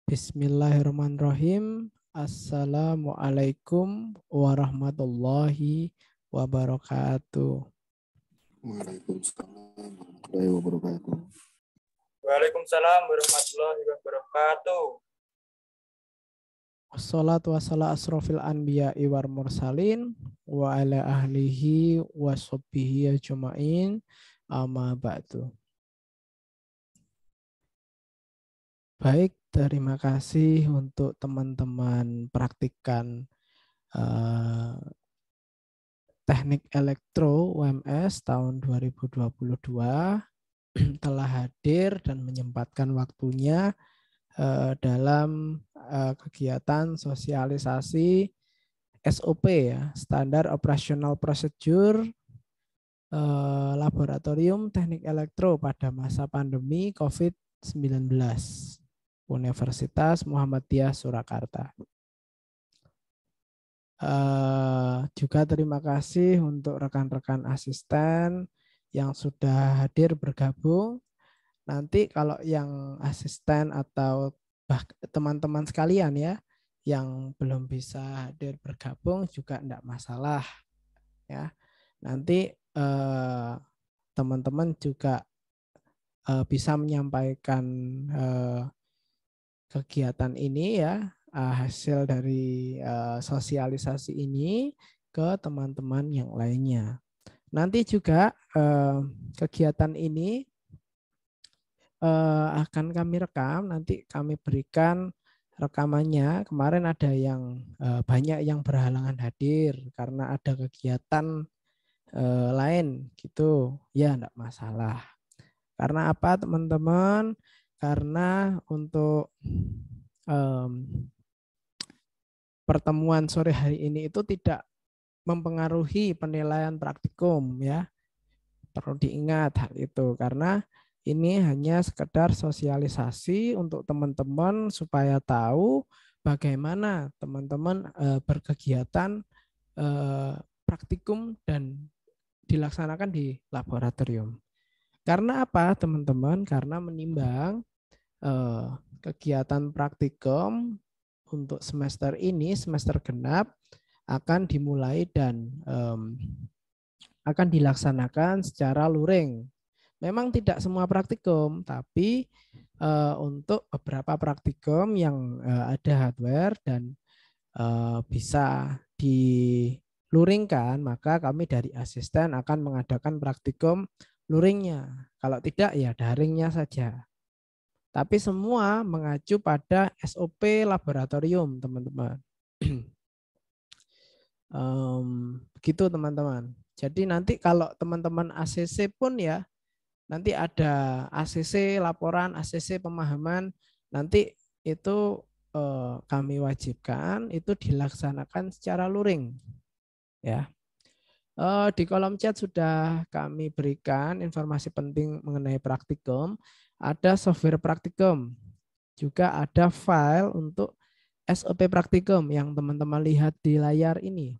Bismillahirrahmanirrahim. Assalamualaikum warahmatullahi wabarakatuh. Waalaikumsalam warahmatullahi wabarakatuh. Waalaikumsalam warahmatullahi wabarakatuh. Wassalatu wassalamu asrofil anbiya'i wal mursalin wa ala ahlihi wa sahbihi ajma'in amma ba'du. Baik, terima kasih untuk teman-teman praktikan Teknik Elektro UMS tahun 2022 telah hadir dan menyempatkan waktunya dalam kegiatan sosialisasi SOP ya, Standar Operational Procedure Laboratorium Teknik Elektro pada masa pandemi COVID-19 Universitas Muhammadiyah Surakarta. Juga terima kasih untuk rekan-rekan asisten yang sudah hadir bergabung. Nanti kalau yang asisten atau teman-teman sekalian ya yang belum bisa hadir bergabung juga enggak masalah ya. Nanti teman-teman juga bisa menyampaikan kegiatan ini ya, hasil dari sosialisasi ini ke teman-teman yang lainnya. Nanti juga kegiatan ini akan kami rekam, nanti kami berikan rekamannya. Kemarin ada yang banyak yang berhalangan hadir karena ada kegiatan lain gitu, ya enggak masalah. Karena apa teman-teman? Karena untuk pertemuan sore hari ini itu tidak mempengaruhi penilaian praktikum ya. Perlu diingat hal itu karena ini hanya sekedar sosialisasi untuk teman-teman supaya tahu bagaimana teman-teman berkegiatan praktikum dan dilaksanakan di laboratorium. Karena apa teman-teman? Karena menimbang kegiatan praktikum untuk semester ini, semester genap akan dimulai dan akan dilaksanakan secara luring. Memang tidak semua praktikum, tapi untuk beberapa praktikum yang ada hardware dan bisa diluringkan, maka kami dari asisten akan mengadakan praktikum luringnya. Kalau tidak ya daringnya saja. Tapi semua mengacu pada SOP laboratorium, teman-teman. Begitu teman-teman. Jadi nanti kalau teman-teman ACC pun ya, nanti ada ACC laporan, ACC pemahaman, nanti itu kami wajibkan itu dilaksanakan secara luring. Ya. Di kolom chat sudah kami berikan informasi penting mengenai praktikum. Ada software praktikum, juga ada file untuk SOP praktikum yang teman-teman lihat di layar ini.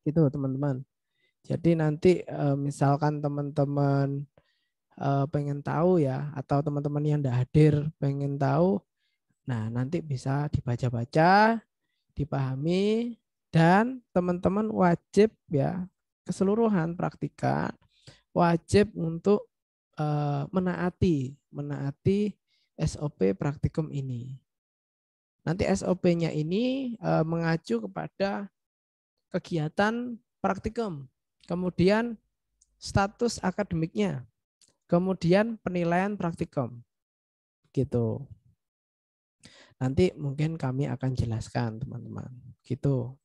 Itu teman-teman. Jadi nanti misalkan teman-teman pengen tahu ya, atau teman-teman yang tidak hadir pengen tahu, nah nanti bisa dibaca-baca, dipahami, dan teman-teman wajib ya keseluruhan praktikan wajib untuk menaati SOP praktikum ini. Nanti SOP-nya ini mengacu kepada kegiatan praktikum, kemudian status akademiknya, kemudian penilaian praktikum, gitu. Nanti mungkin kami akan jelaskan teman-teman, gitu.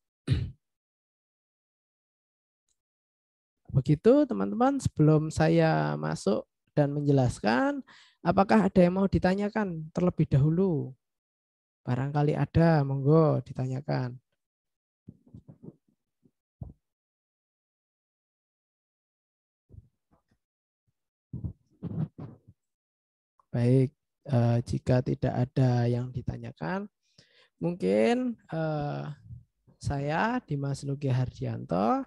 Begitu teman-teman, sebelum saya masuk dan menjelaskan, apakah ada yang mau ditanyakan terlebih dahulu? Barangkali ada, monggo ditanyakan. Baik, jika tidak ada yang ditanyakan, mungkin saya Dimas Nugi Hardianto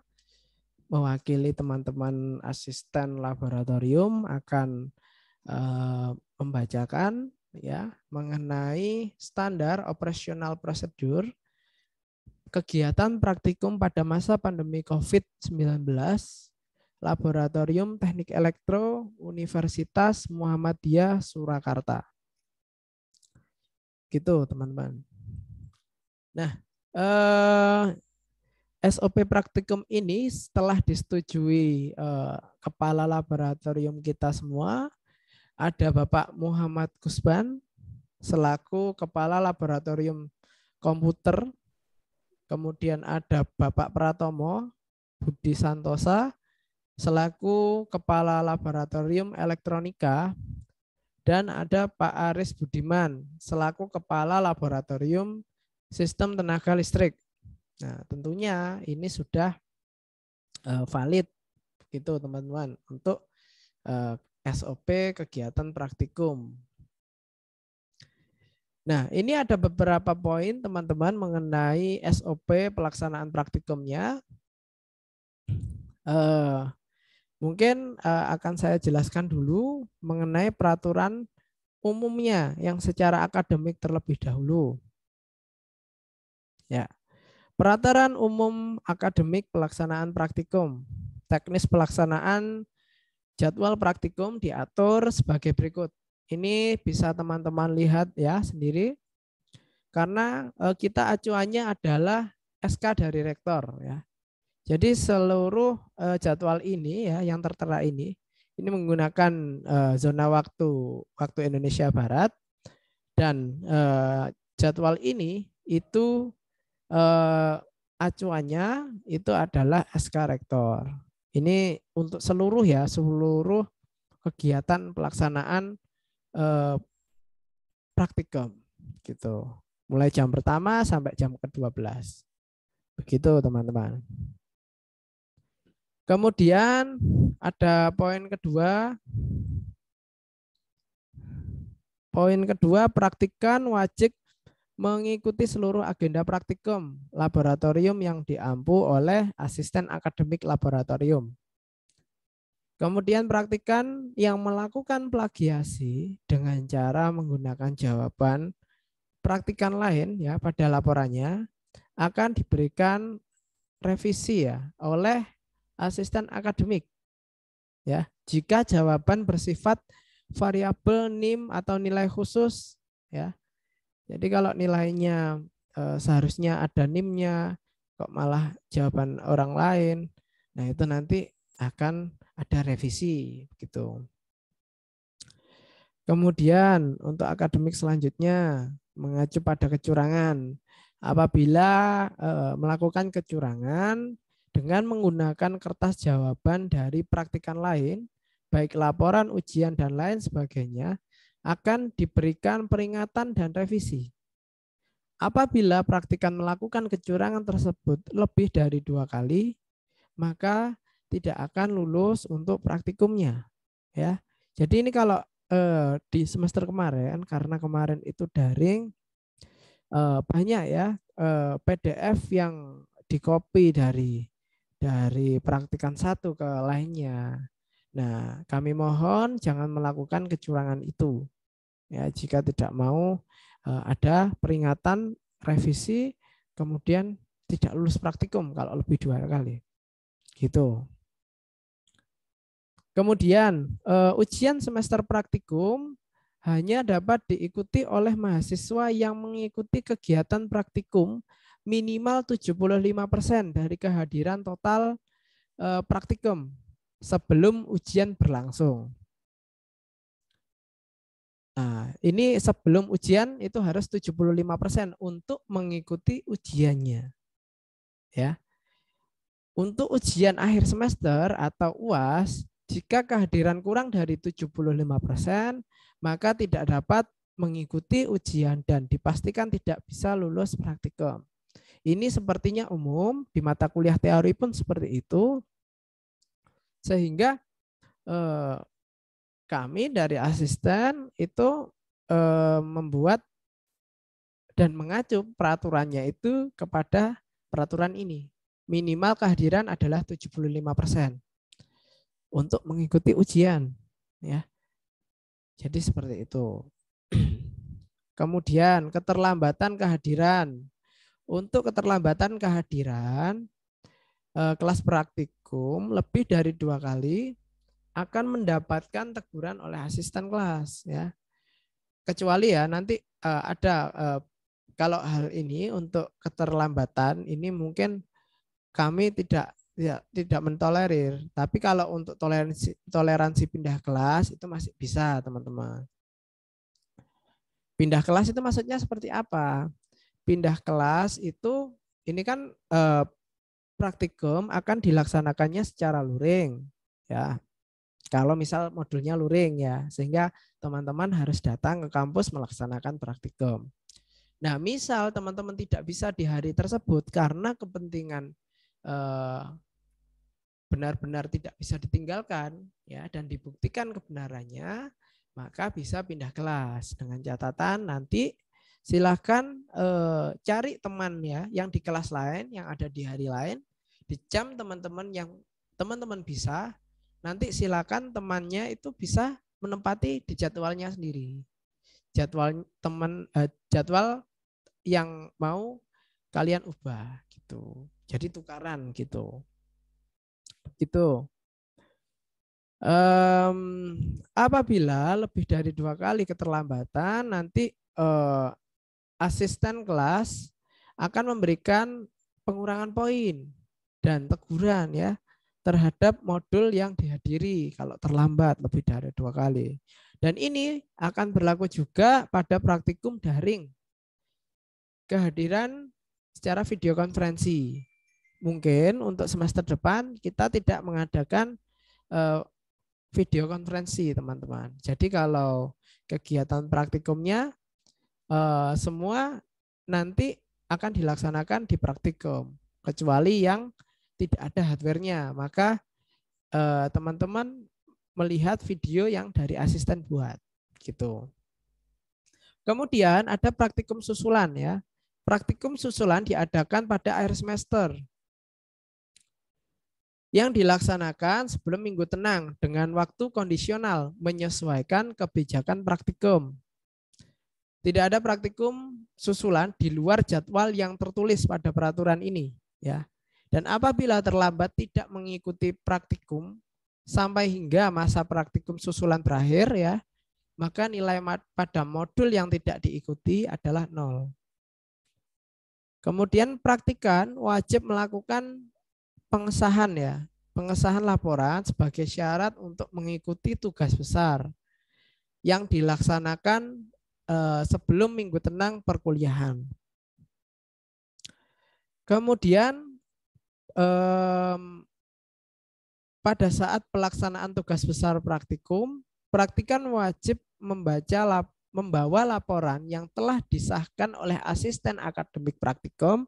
mewakili teman-teman asisten laboratorium akan membacakan ya mengenai standar operasional prosedur kegiatan praktikum pada masa pandemi COVID-19 Laboratorium Teknik Elektro Universitas Muhammadiyah Surakarta. Gitu teman-teman. Nah, SOP praktikum ini setelah disetujui kepala laboratorium kita semua, ada Bapak Muhammad Gusban selaku kepala laboratorium komputer, kemudian ada Bapak Pratomo Budi Santosa selaku kepala laboratorium elektronika, dan ada Pak Aris Budiman selaku kepala laboratorium sistem tenaga listrik. Nah, tentunya ini sudah valid gitu teman-teman untuk SOP kegiatan praktikum. Nah, ini ada beberapa poin teman-teman mengenai SOP pelaksanaan praktikumnya. Mungkin akan saya jelaskan dulu mengenai peraturan umumnya yang secara akademik terlebih dahulu. Ya. Peraturan umum akademik pelaksanaan praktikum. Teknis pelaksanaan jadwal praktikum diatur sebagai berikut. Ini bisa teman-teman lihat ya sendiri. Karena kita acuannya adalah SK dari rektor ya. Jadi seluruh jadwal ini ya yang tertera ini menggunakan zona waktu Indonesia Barat, dan jadwal ini itu acuannya itu adalah SK rektor. Ini untuk seluruh kegiatan pelaksanaan praktikum gitu. Mulai jam pertama sampai jam ke-12. Begitu teman-teman. Kemudian ada poin kedua. Poin kedua, praktikan wajib mengikuti seluruh agenda praktikum laboratorium yang diampu oleh asisten akademik laboratorium. Kemudian praktikan yang melakukan plagiasi dengan cara menggunakan jawaban praktikan lain ya pada laporannya akan diberikan revisi ya oleh asisten akademik ya jika jawaban bersifat variabel NIM atau nilai khusus ya. Jadi kalau nilainya seharusnya ada NIM-nya kok malah jawaban orang lain, nah itu nanti akan ada revisi gitu. Kemudian untuk akademik selanjutnya mengacu pada kecurangan. Apabila melakukan kecurangan dengan menggunakan kertas jawaban dari praktikan lain, baik laporan, ujian, dan lain sebagainya, akan diberikan peringatan dan revisi. Apabila praktikan melakukan kecurangan tersebut lebih dari 2 kali, maka tidak akan lulus untuk praktikumnya. Ya, jadi ini kalau di semester kemarin, karena kemarin itu daring, banyak ya PDF yang dikopi dari praktikan satu ke lainnya. Nah, kami mohon jangan melakukan kecurangan itu. Ya, jika tidak mau ada peringatan revisi, kemudian tidak lulus praktikum kalau lebih 2 kali. Gitu. Kemudian ujian semester praktikum hanya dapat diikuti oleh mahasiswa yang mengikuti kegiatan praktikum minimal 75% dari kehadiran total praktikum sebelum ujian berlangsung. Nah, ini sebelum ujian itu harus 75% untuk mengikuti ujiannya. Ya. Untuk ujian akhir semester atau UAS, jika kehadiran kurang dari 75%, maka tidak dapat mengikuti ujian dan dipastikan tidak bisa lulus praktikum. Ini sepertinya umum, di mata kuliah teori pun seperti itu. Sehingga kami dari asisten itu membuat dan mengacu peraturannya itu kepada peraturan ini. Minimal kehadiran adalah 75% untuk mengikuti ujian, ya. Jadi seperti itu. Kemudian keterlambatan kehadiran. Untuk keterlambatan kehadiran kelas praktikum lebih dari 2 kali akan mendapatkan teguran oleh asisten kelas, ya. Kecuali ya nanti ada kalau hal ini untuk keterlambatan ini mungkin kami tidak mentolerir. Tapi kalau untuk toleransi pindah kelas itu masih bisa, teman-teman. Pindah kelas itu maksudnya seperti apa? Pindah kelas itu ini kan praktikum akan dilaksanakannya secara luring, ya. Kalau misal modulnya luring, ya, sehingga teman-teman harus datang ke kampus melaksanakan praktikum. Nah, misal teman-teman tidak bisa di hari tersebut karena kepentingan benar-benar tidak bisa ditinggalkan, ya, dan dibuktikan kebenarannya, maka bisa pindah kelas. Dengan catatan nanti silakan cari teman, ya, yang di kelas lain, yang ada di hari lain, di jam teman-teman yang teman-teman bisa. Nanti silakan temannya itu bisa menempati di jadwalnya sendiri. Jadwal yang mau kalian ubah gitu. Jadi tukaran gitu. Gitu. Apabila lebih dari 2 kali keterlambatan, nanti asisten kelas akan memberikan pengurangan poin dan teguran, ya, terhadap modul yang dihadiri kalau terlambat lebih dari 2 kali. Dan ini akan berlaku juga pada praktikum daring. Kehadiran secara video konferensi. Mungkin untuk semester depan kita tidak mengadakan video konferensi, teman-teman. Jadi kalau kegiatan praktikumnya semua nanti akan dilaksanakan di praktikum, kecuali yang tidak ada hardware-nya, maka teman-teman melihat video yang dari asisten buat, gitu. Kemudian ada praktikum susulan, ya. Praktikum susulan diadakan pada akhir semester yang dilaksanakan sebelum minggu tenang dengan waktu kondisional menyesuaikan kebijakan praktikum. Tidak ada praktikum susulan di luar jadwal yang tertulis pada peraturan ini, ya. Dan apabila terlambat tidak mengikuti praktikum sampai hingga masa praktikum susulan berakhir, ya, maka nilai pada modul yang tidak diikuti adalah 0. Kemudian praktikan wajib melakukan pengesahan, ya, pengesahan laporan sebagai syarat untuk mengikuti tugas besar yang dilaksanakan sebelum minggu tenang perkuliahan. Kemudian pada saat pelaksanaan tugas besar praktikum, praktikan wajib membawa laporan yang telah disahkan oleh asisten akademik praktikum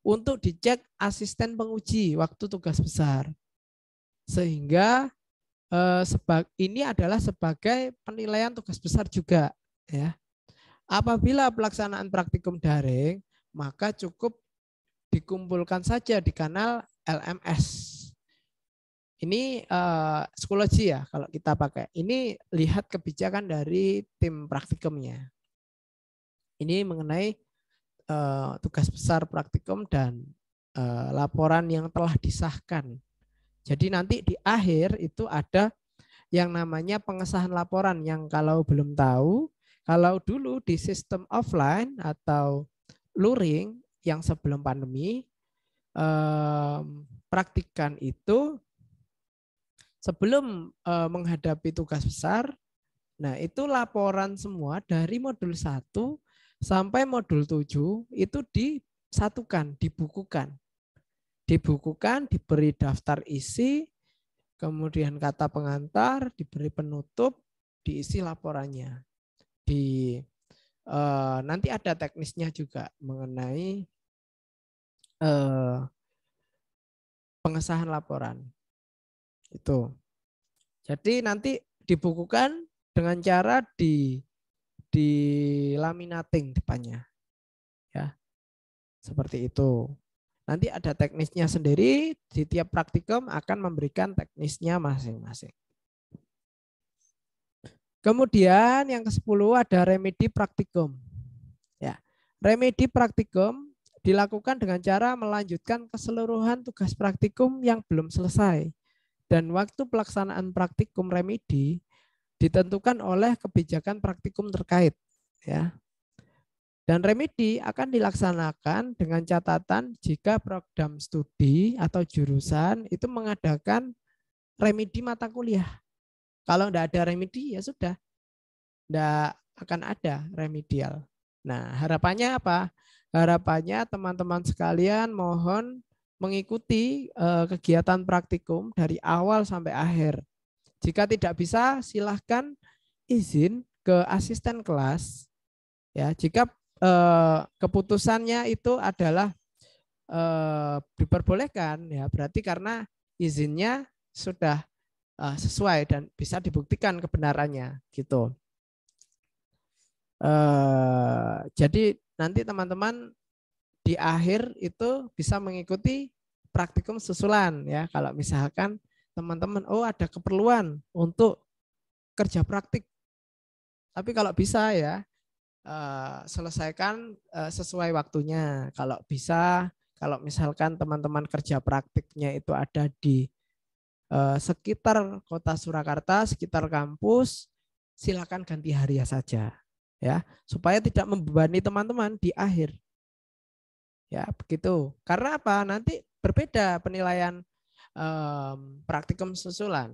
untuk dicek asisten penguji waktu tugas besar. Sehingga ini adalah sebagai penilaian tugas besar juga, ya. Apabila pelaksanaan praktikum daring, maka cukup dikumpulkan saja di kanal LMS. Ini psikologi, ya, kalau kita pakai. Ini lihat kebijakan dari tim praktikumnya. Ini mengenai tugas besar praktikum dan laporan yang telah disahkan. Jadi nanti di akhir itu ada yang namanya pengesahan laporan, yang kalau belum tahu, kalau dulu di sistem offline atau luring yang sebelum pandemi, praktikan itu sebelum menghadapi tugas besar, nah itu laporan semua dari modul 1 sampai modul 7 itu disatukan, dibukukan. Dibukukan, diberi daftar isi, kemudian kata pengantar, diberi penutup, diisi laporannya. Nanti ada teknisnya juga mengenai pengesahan laporan. Itu. Jadi nanti dibukukan dengan cara di laminating depannya. Ya. Seperti itu. Nanti ada teknisnya sendiri, di tiap praktikum akan memberikan teknisnya masing-masing. Kemudian yang ke-10 ada remedi praktikum. Ya, remedi praktikum dilakukan dengan cara melanjutkan keseluruhan tugas praktikum yang belum selesai. Dan waktu pelaksanaan praktikum remedi ditentukan oleh kebijakan praktikum terkait. Ya. Dan remedi akan dilaksanakan dengan catatan jika program studi atau jurusan itu mengadakan remedi mata kuliah. Kalau tidak ada remedi ya sudah, tidak akan ada remedial. Nah, harapannya apa? Harapannya teman-teman sekalian mohon mengikuti kegiatan praktikum dari awal sampai akhir. Jika tidak bisa, silahkan izin ke asisten kelas. Ya, jika keputusannya itu adalah diperbolehkan, ya berarti karena izinnya sudah sesuai dan bisa dibuktikan kebenarannya, gitu. Jadi nanti teman-teman di akhir itu bisa mengikuti praktikum susulan ya. Kalau misalkan teman-teman ada keperluan untuk kerja praktik, tapi kalau bisa ya selesaikan sesuai waktunya. Kalau bisa, kalau misalkan teman-teman kerja praktiknya itu ada di sekitar kota Surakarta, sekitar kampus, silakan ganti hari saja. Ya, supaya tidak membebani teman-teman di akhir. Ya, begitu. Karena apa? Nanti berbeda penilaian praktikum susulan.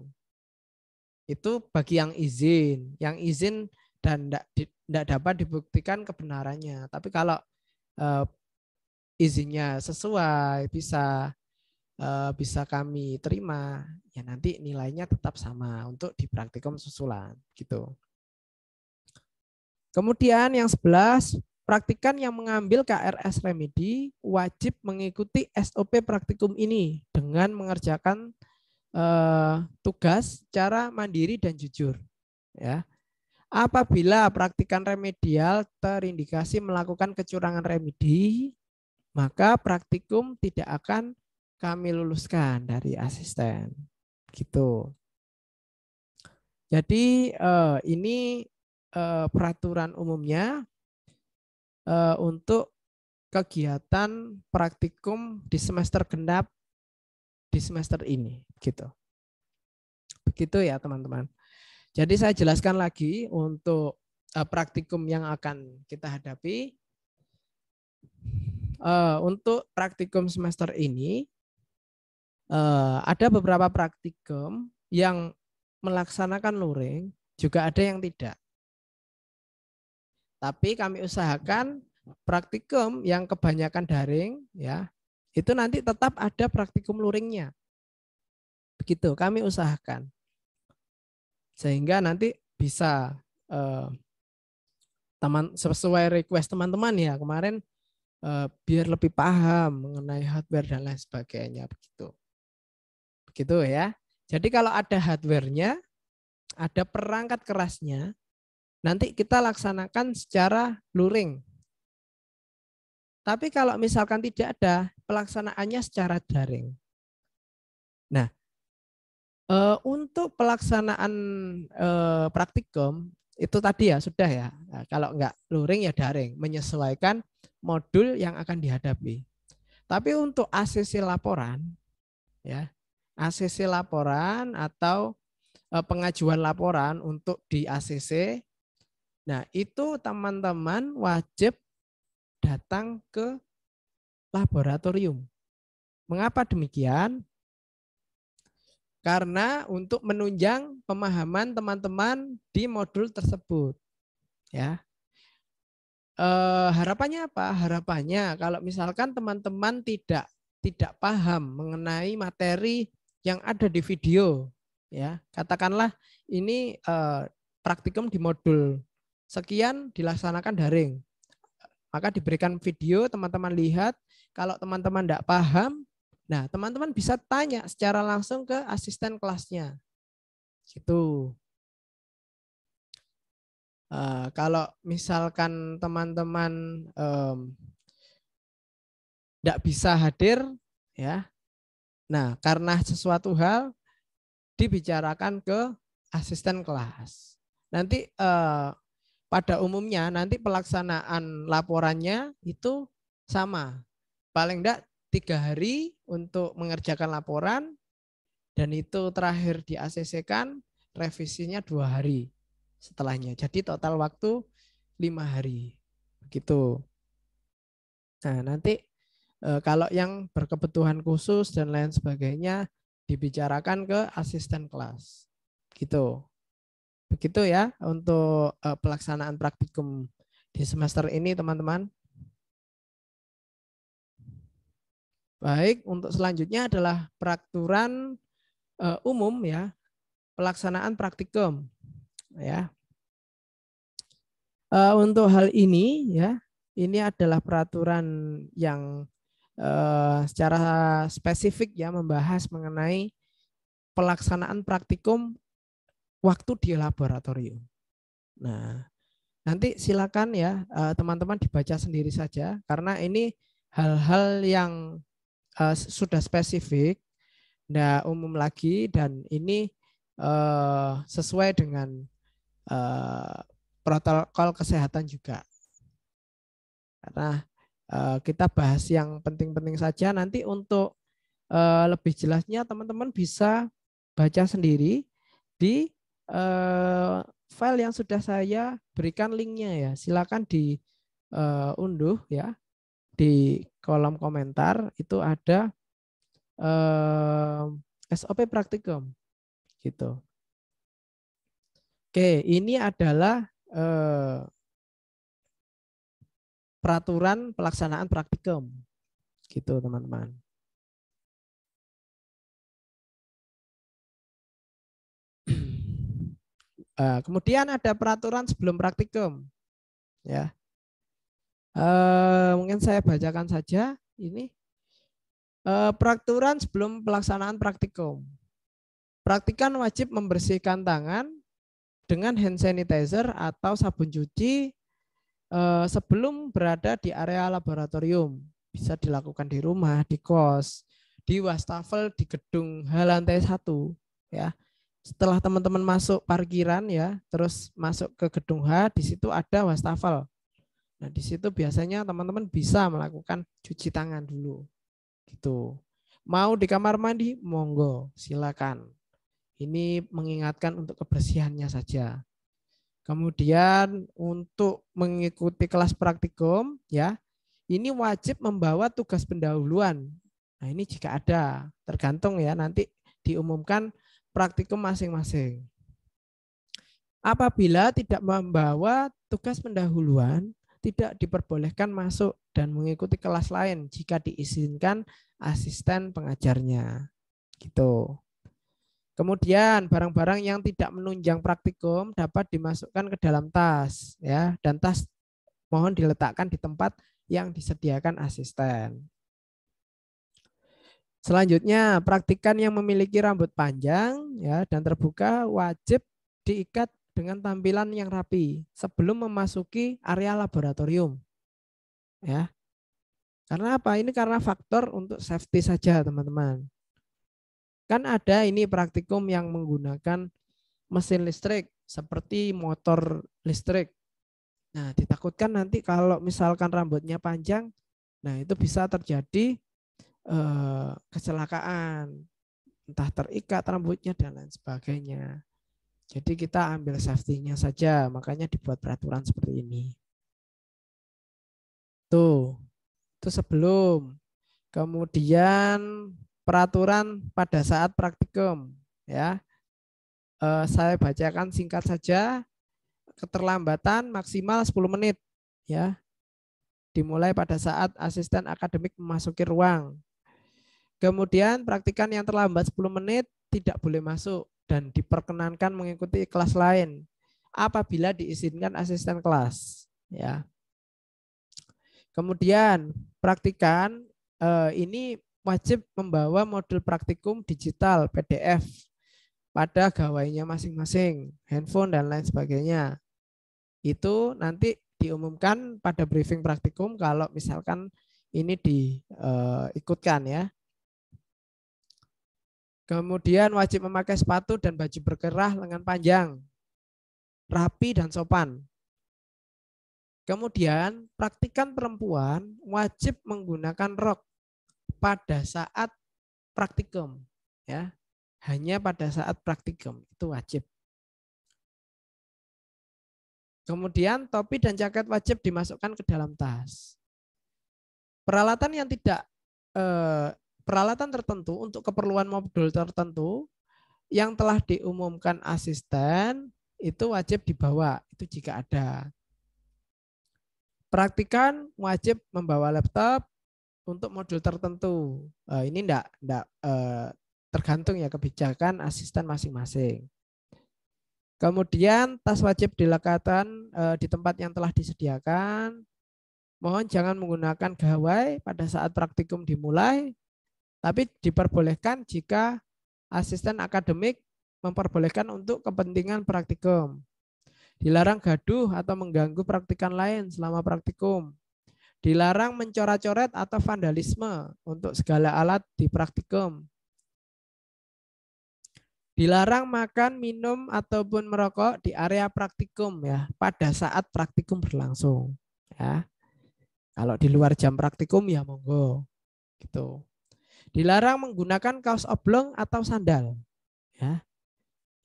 Itu bagi yang izin dan tidak dapat dibuktikan kebenarannya. Tapi kalau izinnya sesuai, bisa kami terima, ya nanti nilainya tetap sama untuk di praktikum susulan, gitu. Kemudian yang 11, praktikan yang mengambil KRS Remedi wajib mengikuti SOP praktikum ini dengan mengerjakan tugas secara mandiri dan jujur. Ya. Apabila praktikan remedial terindikasi melakukan kecurangan remedi, maka praktikum tidak akan kami luluskan dari asisten. Gitu. Jadi ini peraturan umumnya untuk kegiatan praktikum di semester genap di semester ini, gitu. Begitu ya teman-teman. Jadi saya jelaskan lagi untuk praktikum yang akan kita hadapi. Untuk praktikum semester ini ada beberapa praktikum yang melaksanakan luring, juga ada yang tidak. Tapi kami usahakan praktikum yang kebanyakan daring, ya, itu nanti tetap ada praktikum luringnya. Begitu kami usahakan. Sehingga nanti bisa sesuai request teman-teman ya kemarin, biar lebih paham mengenai hardware dan lain sebagainya, begitu. Begitu ya. Jadi kalau ada hardware-nya, ada perangkat kerasnya, nanti kita laksanakan secara luring. Tapi kalau misalkan tidak ada, pelaksanaannya secara daring. Nah, untuk pelaksanaan praktikum itu tadi ya sudah ya. Nah, kalau enggak luring ya daring, menyesuaikan modul yang akan dihadapi. Tapi untuk ACC laporan, ya, ACC laporan atau pengajuan laporan untuk di ACC, nah itu teman-teman wajib datang ke laboratorium. Mengapa demikian? Karena untuk menunjang pemahaman teman-teman di modul tersebut. Ya. Harapannya apa? Harapannya kalau misalkan teman-teman tidak paham mengenai materi yang ada di video, ya katakanlah ini praktikum di modul sekian dilaksanakan daring, maka diberikan video, teman-teman lihat. Kalau teman-teman tidak paham, nah teman-teman bisa tanya secara langsung ke asisten kelasnya. Gitu. Kalau misalkan teman-teman tidak bisa hadir, ya, nah karena sesuatu hal dibicarakan ke asisten kelas. nanti pada umumnya nanti pelaksanaan laporannya itu sama. Paling enggak 3 hari untuk mengerjakan laporan dan itu terakhir di ACC-kan, revisinya 2 hari setelahnya. Jadi total waktu 5 hari. Begitu. Nah, nanti kalau yang berkebutuhan khusus dan lain sebagainya dibicarakan ke asisten kelas. Gitu. Begitu ya untuk pelaksanaan praktikum di semester ini, teman-teman. Baik, untuk selanjutnya adalah peraturan umum ya, pelaksanaan praktikum ya. Untuk hal ini ya, ini adalah peraturan yang secara spesifik ya membahas mengenai pelaksanaan praktikum waktu di laboratorium. Nah, nanti silakan ya teman-teman dibaca sendiri saja karena ini hal-hal yang sudah spesifik, nggak umum lagi dan ini sesuai dengan protokol kesehatan juga. Karena kita bahas yang penting-penting saja. Nanti untuk lebih jelasnya teman-teman bisa baca sendiri di file yang sudah saya berikan linknya ya. Silakan diunduh ya. Di kolom komentar itu ada SOP praktikum gitu. Oke, ini adalah peraturan pelaksanaan praktikum gitu teman-teman. Kemudian ada peraturan sebelum praktikum ya. Mungkin saya bacakan saja ini peraturan sebelum pelaksanaan praktikum. Praktikan wajib membersihkan tangan dengan hand sanitizer atau sabun cuci sebelum berada di area laboratorium. Bisa dilakukan di rumah, di kos, di wastafel, di gedung H lantai 1 ya. Setelah teman-teman masuk parkiran ya, terus masuk ke gedung H, di situ ada wastafel. Nah, di situ biasanya teman-teman bisa melakukan cuci tangan dulu. Gitu. Mau di kamar mandi, monggo, silakan. Ini mengingatkan untuk kebersihannya saja. Kemudian untuk mengikuti kelas praktikum ya, ini wajib membawa tugas pendahuluan. Nah, ini jika ada, tergantung ya nanti diumumkan praktikum masing-masing. Apabila tidak membawa tugas pendahuluan, tidak diperbolehkan masuk dan mengikuti kelas lain jika diizinkan asisten pengajarnya. Gitu. Kemudian barang-barang yang tidak menunjang praktikum dapat dimasukkan ke dalam tas ya, dan tas mohon diletakkan di tempat yang disediakan asisten. Selanjutnya, praktikan yang memiliki rambut panjang ya dan terbuka wajib diikat dengan tampilan yang rapi sebelum memasuki area laboratorium. Ya. Karena apa? Ini karena faktor untuk safety saja, teman-teman. Kan ada ini praktikum yang menggunakan mesin listrik seperti motor listrik. Nah, ditakutkan nanti kalau misalkan rambutnya panjang, nah itu bisa terjadi kecelakaan, entah terikat rambutnya dan lain sebagainya. Jadi kita ambil safety-nya saja, makanya dibuat peraturan seperti ini. Tuh, itu sebelum. Kemudian peraturan pada saat praktikum, ya. Saya bacakan singkat saja. Keterlambatan maksimal 10 menit, ya. Dimulai pada saat asisten akademik memasuki ruang. Kemudian praktikan yang terlambat 10 menit tidak boleh masuk dan diperkenankan mengikuti kelas lain apabila diizinkan asisten kelas. Ya. Kemudian praktikan ini wajib membawa modul praktikum digital PDF pada gawainya masing-masing, handphone dan lain sebagainya. Itu nanti diumumkan pada briefing praktikum kalau misalkan ini diikutkan ya. Kemudian wajib memakai sepatu dan baju berkerah lengan panjang. rapi dan sopan. Kemudian praktikan perempuan wajib menggunakan rok pada saat praktikum, ya. Hanya pada saat praktikum itu wajib. Kemudian topi dan jaket wajib dimasukkan ke dalam tas. Peralatan yang tidak peralatan tertentu untuk keperluan modul tertentu yang telah diumumkan asisten itu wajib dibawa, itu jika ada. Praktikan wajib membawa laptop untuk modul tertentu. Ini enggak tergantung ya kebijakan asisten masing-masing. Kemudian tas wajib diletakkan di tempat yang telah disediakan. Mohon jangan menggunakan gawai pada saat praktikum dimulai, tapi diperbolehkan jika asisten akademik memperbolehkan untuk kepentingan praktikum. Dilarang gaduh atau mengganggu praktikan lain selama praktikum. Dilarang mencoret-coret atau vandalisme untuk segala alat di praktikum. Dilarang makan, minum, ataupun merokok di area praktikum ya pada saat praktikum berlangsung. Ya. Kalau di luar jam praktikum ya monggo. Gitu. Dilarang menggunakan kaos oblong atau sandal. Ya.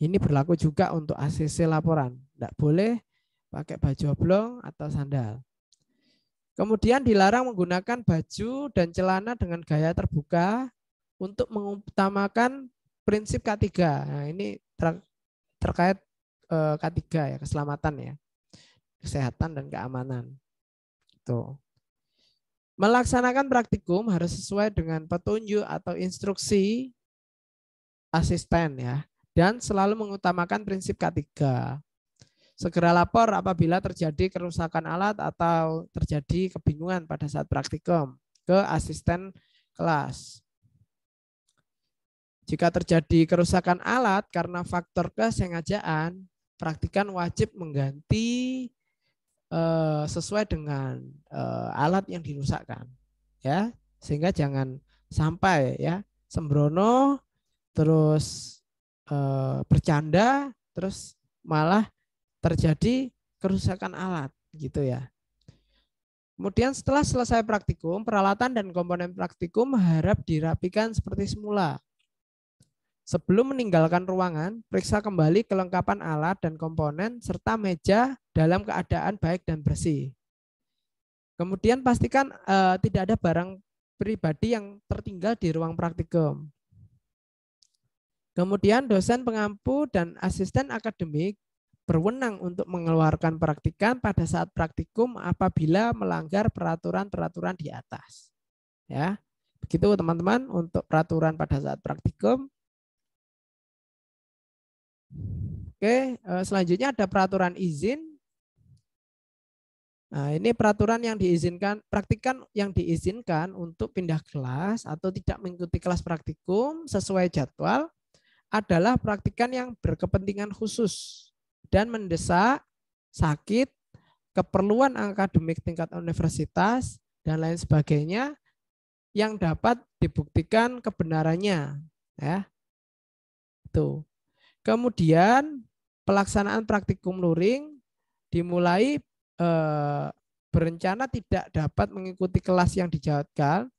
Ini berlaku juga untuk ACC laporan. Tidak boleh pakai baju oblong atau sandal. Kemudian dilarang menggunakan baju dan celana dengan gaya terbuka untuk mengutamakan prinsip K3. Nah, ini terkait K3 ya, keselamatan ya. Kesehatan dan keamanan. Tuh. Melaksanakan praktikum harus sesuai dengan petunjuk atau instruksi asisten ya, dan selalu mengutamakan prinsip K3. Segera lapor apabila terjadi kerusakan alat atau terjadi kebingungan pada saat praktikum ke asisten kelas. Jika terjadi kerusakan alat karena faktor kesengajaan, praktikan wajib mengganti sesuai dengan alat yang dirusakkan, ya, sehingga jangan sampai ya sembrono terus bercanda terus malah terjadi kerusakan alat gitu ya. Kemudian setelah selesai praktikum, peralatan dan komponen praktikum harap dirapikan seperti semula. Sebelum meninggalkan ruangan, periksa kembali kelengkapan alat dan komponen serta meja dalam keadaan baik dan bersih. Kemudian pastikan tidak ada barang pribadi yang tertinggal di ruang praktikum. Kemudian dosen pengampu dan asisten akademik berwenang untuk mengeluarkan praktikan pada saat praktikum apabila melanggar peraturan-peraturan di atas. Ya, begitu teman-teman untuk peraturan pada saat praktikum. Oke, selanjutnya ada peraturan izin. Nah, ini peraturan yang diizinkan, praktikan yang diizinkan untuk pindah kelas atau tidak mengikuti kelas praktikum sesuai jadwal adalah praktikan yang berkepentingan khusus dan mendesak, sakit, keperluan akademik tingkat universitas, dan lain sebagainya yang dapat dibuktikan kebenarannya. Ya. Itu. Kemudian pelaksanaan praktikum luring dimulai berencana tidak dapat mengikuti kelas yang dijadwalkan.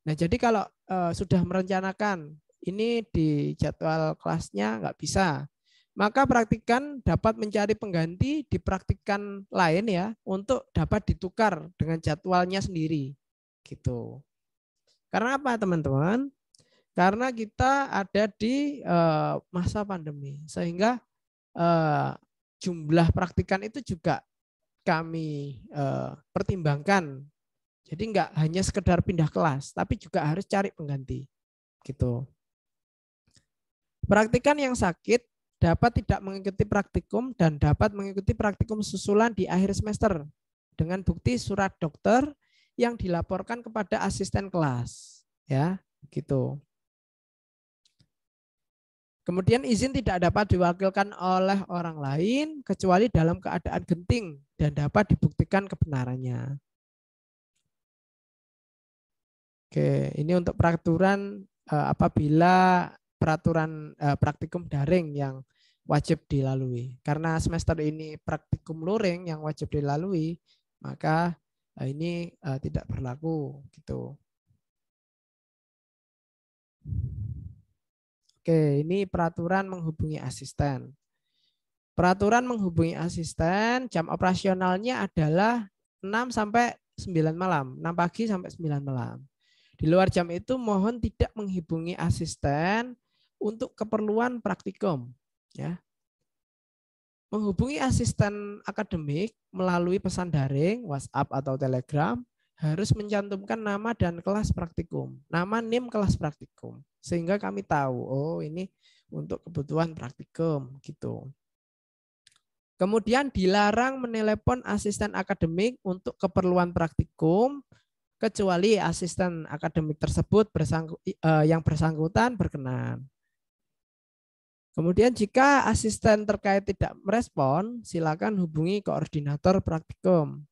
Nah, jadi kalau sudah merencanakan ini di jadwal kelasnya nggak bisa, maka praktikan dapat mencari pengganti di praktikan lain ya untuk dapat ditukar dengan jadwalnya sendiri. Gitu. Karena apa teman-teman? Karena kita ada di masa pandemi, sehingga jumlah praktikan itu juga kami pertimbangkan. Jadi enggak hanya sekedar pindah kelas, tapi juga harus cari pengganti. Gitu. Praktikan yang sakit dapat tidak mengikuti praktikum dan dapat mengikuti praktikum susulan di akhir semester dengan bukti surat dokter yang dilaporkan kepada asisten kelas. Ya, gitu. Kemudian izin tidak dapat diwakilkan oleh orang lain kecuali dalam keadaan genting dan dapat dibuktikan kebenarannya. Oke, ini untuk peraturan apabila peraturan praktikum daring yang wajib dilalui. Karena semester ini praktikum luring yang wajib dilalui, maka ini tidak berlaku gitu. Oke, ini peraturan menghubungi asisten. Peraturan menghubungi asisten, jam operasionalnya adalah 6 sampai 9 malam, 6 pagi sampai 9 malam. Di luar jam itu mohon tidak menghubungi asisten untuk keperluan praktikum. Ya. Menghubungi asisten akademik melalui pesan daring, WhatsApp atau Telegram harus mencantumkan nama dan kelas praktikum, nama NIM kelas praktikum, sehingga kami tahu, oh ini untuk kebutuhan praktikum gitu. Kemudian dilarang menelepon asisten akademik untuk keperluan praktikum kecuali asisten akademik tersebut yang bersangkutan berkenan. Kemudian jika asisten terkait tidak merespon, silakan hubungi koordinator praktikum.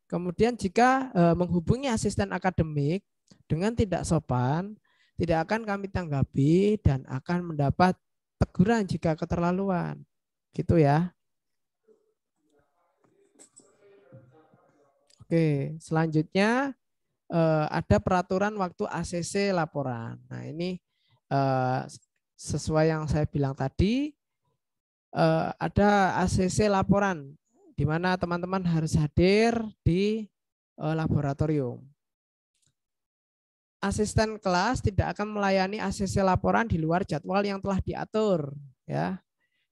Kemudian jika menghubungi asisten akademik dengan tidak sopan, tidak akan kami tanggapi dan akan mendapat teguran jika keterlaluan. Gitu ya. Oke, selanjutnya ada peraturan waktu ACC laporan. Nah ini sesuai yang saya bilang tadi, ada ACC laporan di mana teman-teman harus hadir di laboratorium. Asisten kelas tidak akan melayani ACC laporan di luar jadwal yang telah diatur. Ya.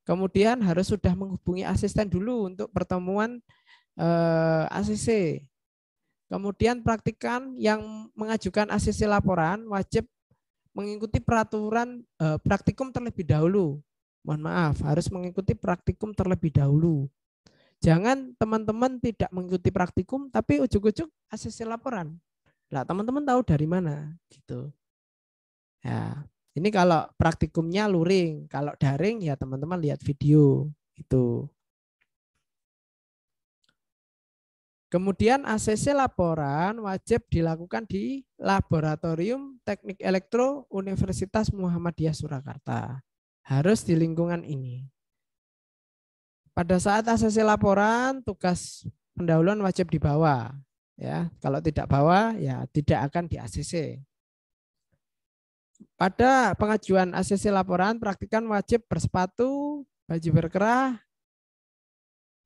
Kemudian harus sudah menghubungi asisten dulu untuk pertemuan ACC. Kemudian praktikan yang mengajukan ACC laporan wajib mengikuti peraturan praktikum terlebih dahulu. Mohon maaf, harus mengikuti praktikum terlebih dahulu. Jangan teman-teman tidak mengikuti praktikum tapi ujuk-ujuk ACC laporan. Nah, teman-teman tahu dari mana gitu. Ya, ini kalau praktikumnya luring, kalau daring ya teman-teman lihat video itu. Kemudian ACC laporan wajib dilakukan di Laboratorium Teknik Elektro Universitas Muhammadiyah Surakarta. Harus di lingkungan ini. Pada saat ACC laporan, tugas pendahuluan wajib dibawa. Ya, kalau tidak bawa, ya tidak akan di ACC. Pada pengajuan ACC laporan, praktikan wajib bersepatu, baju berkerah.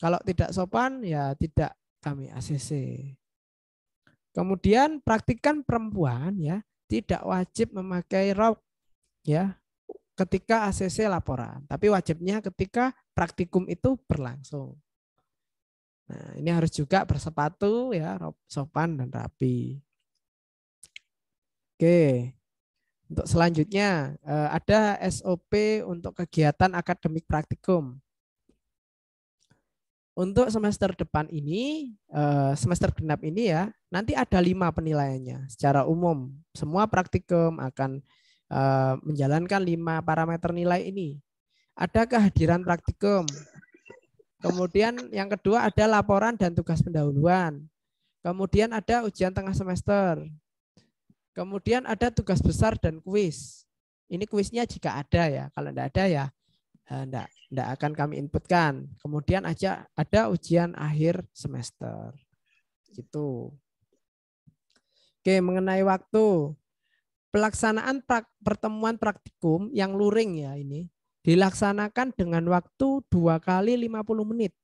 Kalau tidak sopan, ya tidak kami ACC. Kemudian praktikan perempuan ya tidak wajib memakai rok ya ketika ACC laporan, tapi wajibnya ketika praktikum itu berlangsung. Nah, ini harus juga bersepatu ya, sopan dan rapi. Oke. Untuk selanjutnya ada SOP untuk kegiatan akademik praktikum. Untuk semester depan ini, semester genap ini ya, nanti ada 5 penilaiannya. Secara umum, semua praktikum akan menjalankan 5 parameter nilai ini. Ada kehadiran praktikum. Kemudian yang kedua ada laporan dan tugas pendahuluan. Kemudian ada ujian tengah semester. Kemudian ada tugas besar dan kuis. Ini kuisnya jika ada ya, kalau tidak ada ya tidak akan kami inputkan. Kemudian ada ujian akhir semester. Gitu. Oke, mengenai waktu. Pelaksanaan pertemuan praktikum yang luring ya ini dilaksanakan dengan waktu 2 kali 50 menit.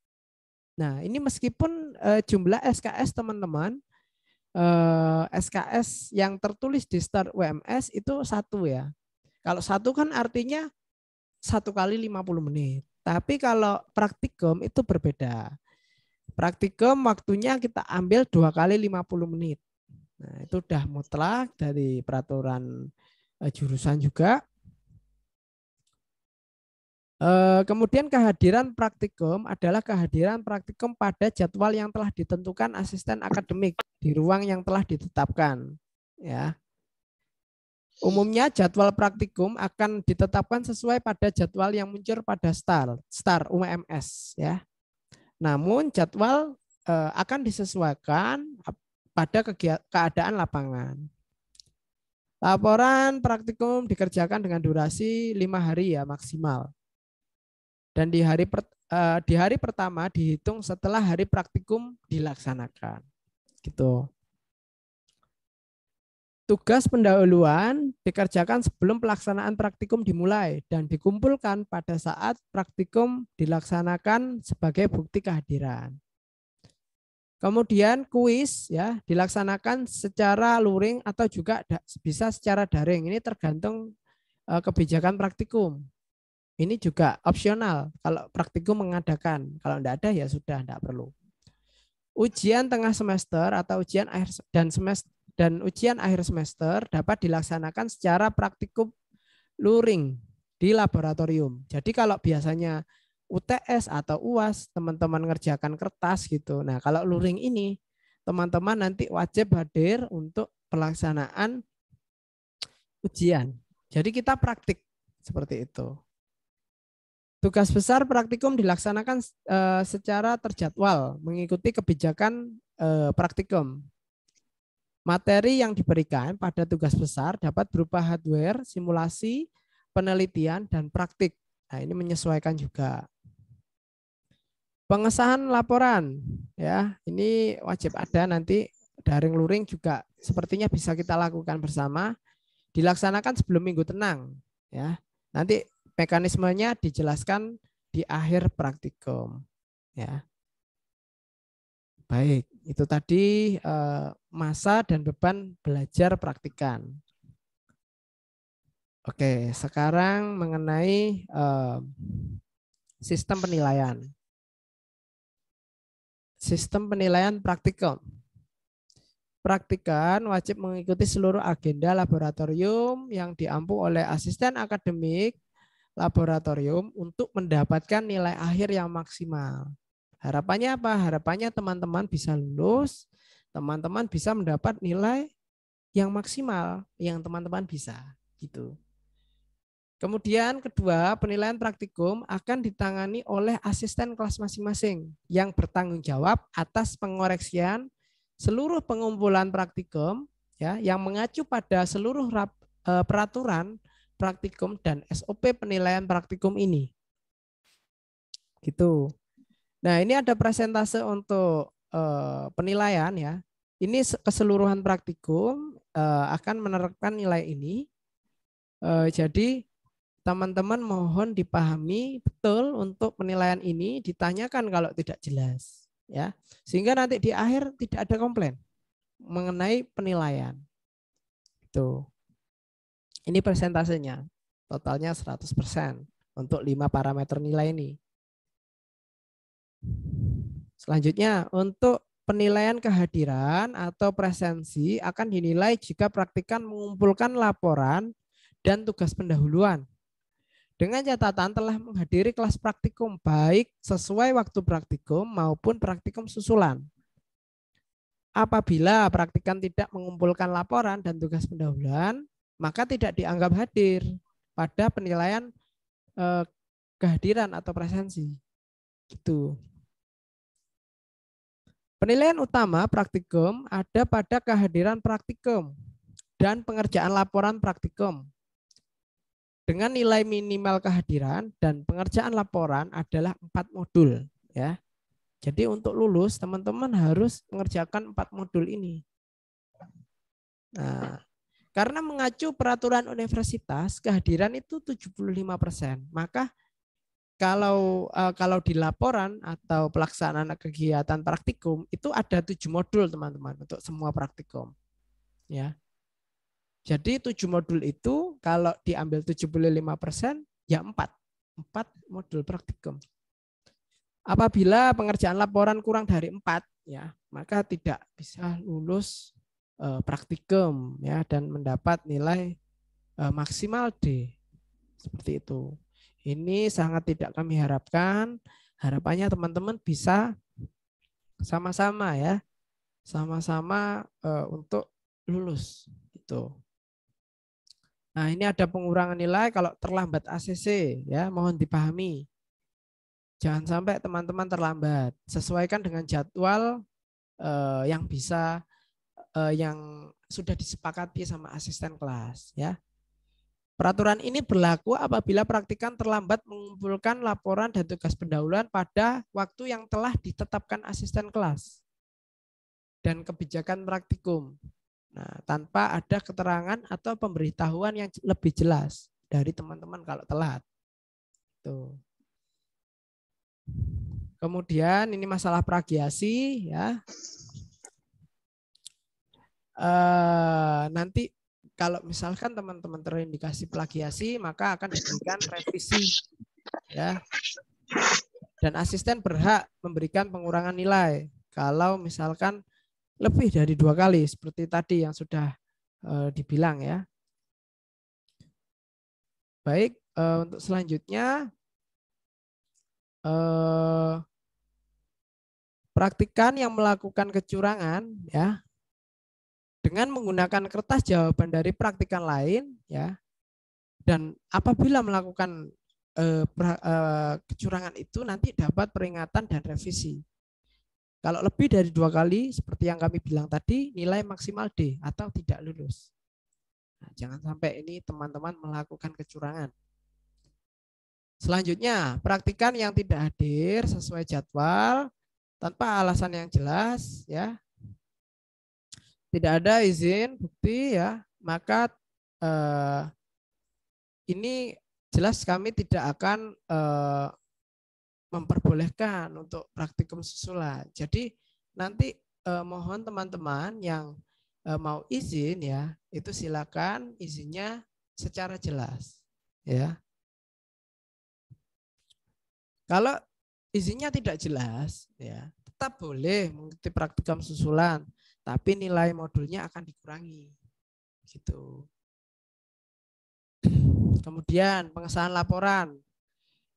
Nah, ini meskipun jumlah SKS teman-teman SKS yang tertulis di Start UMS itu 1 ya. Kalau 1 kan artinya 1 kali 50 menit. Tapi kalau praktikum itu berbeda. Praktikum waktunya kita ambil 2 kali 50 menit. Nah, itu udah mutlak dari peraturan jurusan juga. Kemudian kehadiran praktikum adalah kehadiran praktikum pada jadwal yang telah ditentukan asisten akademik di ruang yang telah ditetapkan. Ya. Umumnya jadwal praktikum akan ditetapkan sesuai pada jadwal yang muncul pada STAR UMS ya. Namun jadwal akan disesuaikan pada keadaan lapangan. Laporan praktikum dikerjakan dengan durasi 5 hari ya maksimal. Dan di hari pertama dihitung setelah hari praktikum dilaksanakan. Gitu. Tugas pendahuluan dikerjakan sebelum pelaksanaan praktikum dimulai dan dikumpulkan pada saat praktikum dilaksanakan sebagai bukti kehadiran. Kemudian kuis ya dilaksanakan secara luring atau juga bisa secara daring. Ini tergantung kebijakan praktikum. Ini juga opsional kalau praktikum mengadakan. Kalau tidak ada ya sudah tidak perlu. Ujian tengah semester atau ujian akhir dan ujian akhir semester dapat dilaksanakan secara praktikum luring di laboratorium. Jadi kalau biasanya UTS atau UAS teman-teman ngerjakan kertas gitu. Nah, kalau luring ini teman-teman nanti wajib hadir untuk pelaksanaan ujian. Jadi kita praktik seperti itu. Tugas besar praktikum dilaksanakan secara terjadwal mengikuti kebijakan praktikum. Materi yang diberikan pada tugas besar dapat berupa hardware, simulasi, penelitian, dan praktik. Nah, ini menyesuaikan juga. Pengesahan laporan, ya ini wajib ada nanti daring luring juga sepertinya bisa kita lakukan bersama. Dilaksanakan sebelum minggu tenang, ya. Nanti mekanismenya dijelaskan di akhir praktikum, ya. Baik, itu tadi masa dan beban belajar praktikan. Oke, sekarang mengenai sistem penilaian. Sistem penilaian praktikum. Praktikan wajib mengikuti seluruh agenda laboratorium yang diampu oleh asisten akademik laboratorium untuk mendapatkan nilai akhir yang maksimal. Harapannya apa? Harapannya teman-teman bisa lulus, teman-teman bisa mendapat nilai yang maksimal yang teman-teman bisa gitu. Kemudian kedua, penilaian praktikum akan ditangani oleh asisten kelas masing-masing yang bertanggung jawab atas pengoreksian seluruh pengumpulan praktikum ya yang mengacu pada seluruh peraturan praktikum dan SOP penilaian praktikum ini. Gitu. Nah, ini ada presentase untuk penilaian ya. Ini keseluruhan praktikum akan menerapkan nilai ini. Jadi teman-teman mohon dipahami betul untuk penilaian ini, ditanyakan kalau tidak jelas ya. Sehingga nanti di akhir tidak ada komplain mengenai penilaian. Itu. Ini persentasenya. Totalnya 100% untuk 5 parameter nilai ini. Selanjutnya, untuk penilaian kehadiran atau presensi akan dinilai jika praktikan mengumpulkan laporan dan tugas pendahuluan. Dengan catatan telah menghadiri kelas praktikum baik sesuai waktu praktikum maupun praktikum susulan. Apabila praktikan tidak mengumpulkan laporan dan tugas pendahuluan, maka tidak dianggap hadir pada penilaian kehadiran atau presensi. Gitu. Penilaian utama praktikum ada pada kehadiran praktikum dan pengerjaan laporan praktikum. Dengan nilai minimal kehadiran dan pengerjaan laporan adalah 4 modul ya. Jadi untuk lulus teman-teman harus mengerjakan 4 modul ini. Nah, karena mengacu peraturan universitas kehadiran itu 75%. Maka kalau di laporan atau pelaksanaan kegiatan praktikum itu ada 7 modul teman-teman untuk semua praktikum. Ya. Jadi 7 modul itu kalau diambil 75% ya 4 modul praktikum. Apabila pengerjaan laporan kurang dari 4 ya, maka tidak bisa lulus praktikum ya dan mendapat nilai maksimal D. Seperti itu. Ini sangat tidak kami harapkan. Harapannya teman-teman bisa sama-sama ya. Sama-sama untuk lulus itu. Nah, ini ada pengurangan nilai kalau terlambat ACC ya, mohon dipahami. Jangan sampai teman-teman terlambat. Sesuaikan dengan jadwal yang bisa yang sudah disepakati sama asisten kelas ya. Peraturan ini berlaku apabila praktikan terlambat mengumpulkan laporan dan tugas pendahuluan pada waktu yang telah ditetapkan asisten kelas dan kebijakan praktikum. Nah, tanpa ada keterangan atau pemberitahuan yang lebih jelas dari teman-teman kalau telat. Tuh. Kemudian ini masalah plagiasi ya. Nanti kalau misalkan teman-teman terindikasi plagiasi, maka akan diberikan revisi ya. Dan asisten berhak memberikan pengurangan nilai kalau misalkan lebih dari 2 kali seperti tadi yang sudah dibilang ya. Baik, untuk selanjutnya praktikan yang melakukan kecurangan ya dengan menggunakan kertas jawaban dari praktikan lain ya, dan apabila melakukan kecurangan itu nanti dapat peringatan dan revisi. Kalau lebih dari 2 kali seperti yang kami bilang tadi, nilai maksimal D atau tidak lulus. Nah, jangan sampai ini teman-teman melakukan kecurangan. Selanjutnya, praktikan yang tidak hadir sesuai jadwal tanpa alasan yang jelas ya, tidak ada izin bukti ya, maka ini jelas kami tidak akan memperbolehkan untuk praktikum susulan. Jadi nanti mohon teman-teman yang mau izin ya, itu silakan izinnya secara jelas ya. Kalau izinnya tidak jelas ya, tetap boleh mengikuti praktikum susulan, tapi nilai modulnya akan dikurangi. Gitu. Kemudian pengesahan laporan.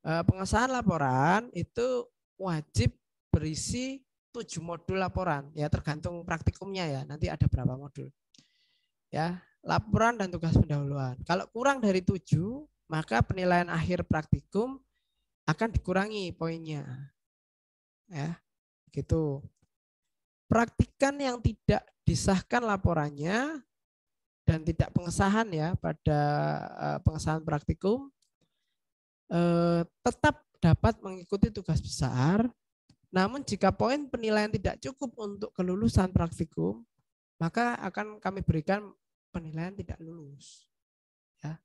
Pengesahan laporan itu wajib berisi 7 modul laporan, ya tergantung praktikumnya ya. Nanti ada berapa modul. Ya, laporan dan tugas pendahuluan. Kalau kurang dari 7, maka penilaian akhir praktikum akan dikurangi poinnya. Ya, gitu. Praktikan yang tidak disahkan laporannya dan tidak pengesahan ya pada pengesahan praktikum tetap dapat mengikuti tugas besar. Namun jika poin penilaian tidak cukup untuk kelulusan praktikum, maka akan kami berikan penilaian tidak lulus. Ya.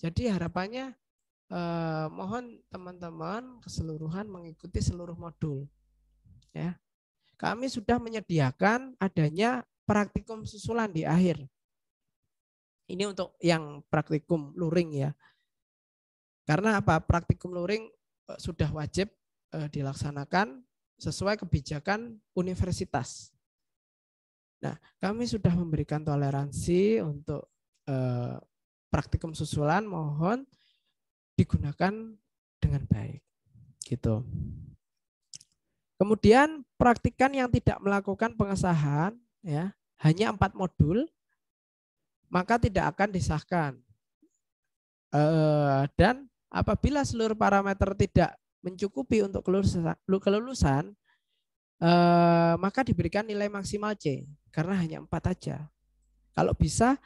Jadi harapannya mohon teman-teman keseluruhan mengikuti seluruh modul. Ya. Kami sudah menyediakan adanya praktikum susulan di akhir. Ini untuk yang praktikum luring ya. Karena apa? Praktikum luring sudah wajib dilaksanakan sesuai kebijakan universitas. Nah, kami sudah memberikan toleransi untuk praktikum susulan, mohon digunakan dengan baik. Gitu. Kemudian praktikan yang tidak melakukan pengesahan ya, hanya 4 modul, maka tidak akan disahkan. Dan apabila seluruh parameter tidak mencukupi untuk kelulusan, maka diberikan nilai maksimal C karena hanya 4 aja. Kalau bisa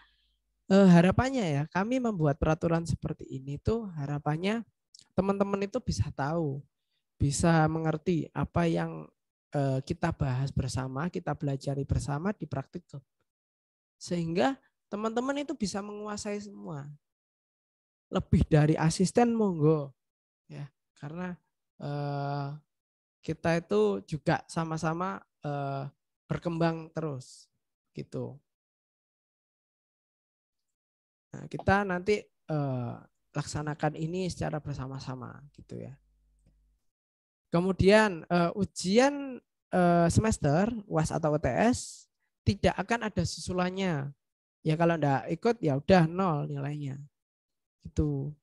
harapannya ya, kami membuat peraturan seperti ini tuh harapannya teman-teman itu bisa tahu, bisa mengerti apa yang kita bahas bersama, kita pelajari bersama di praktikum. Sehingga teman-teman itu bisa menguasai semua. Lebih dari asisten monggo ya, karena kita itu juga sama-sama berkembang terus gitu. Nah, kita nanti laksanakan ini secara bersama-sama gitu ya. Kemudian ujian semester UAS atau UTS tidak akan ada susulannya. Ya kalau enggak ikut ya udah 0 nilainya. Itu.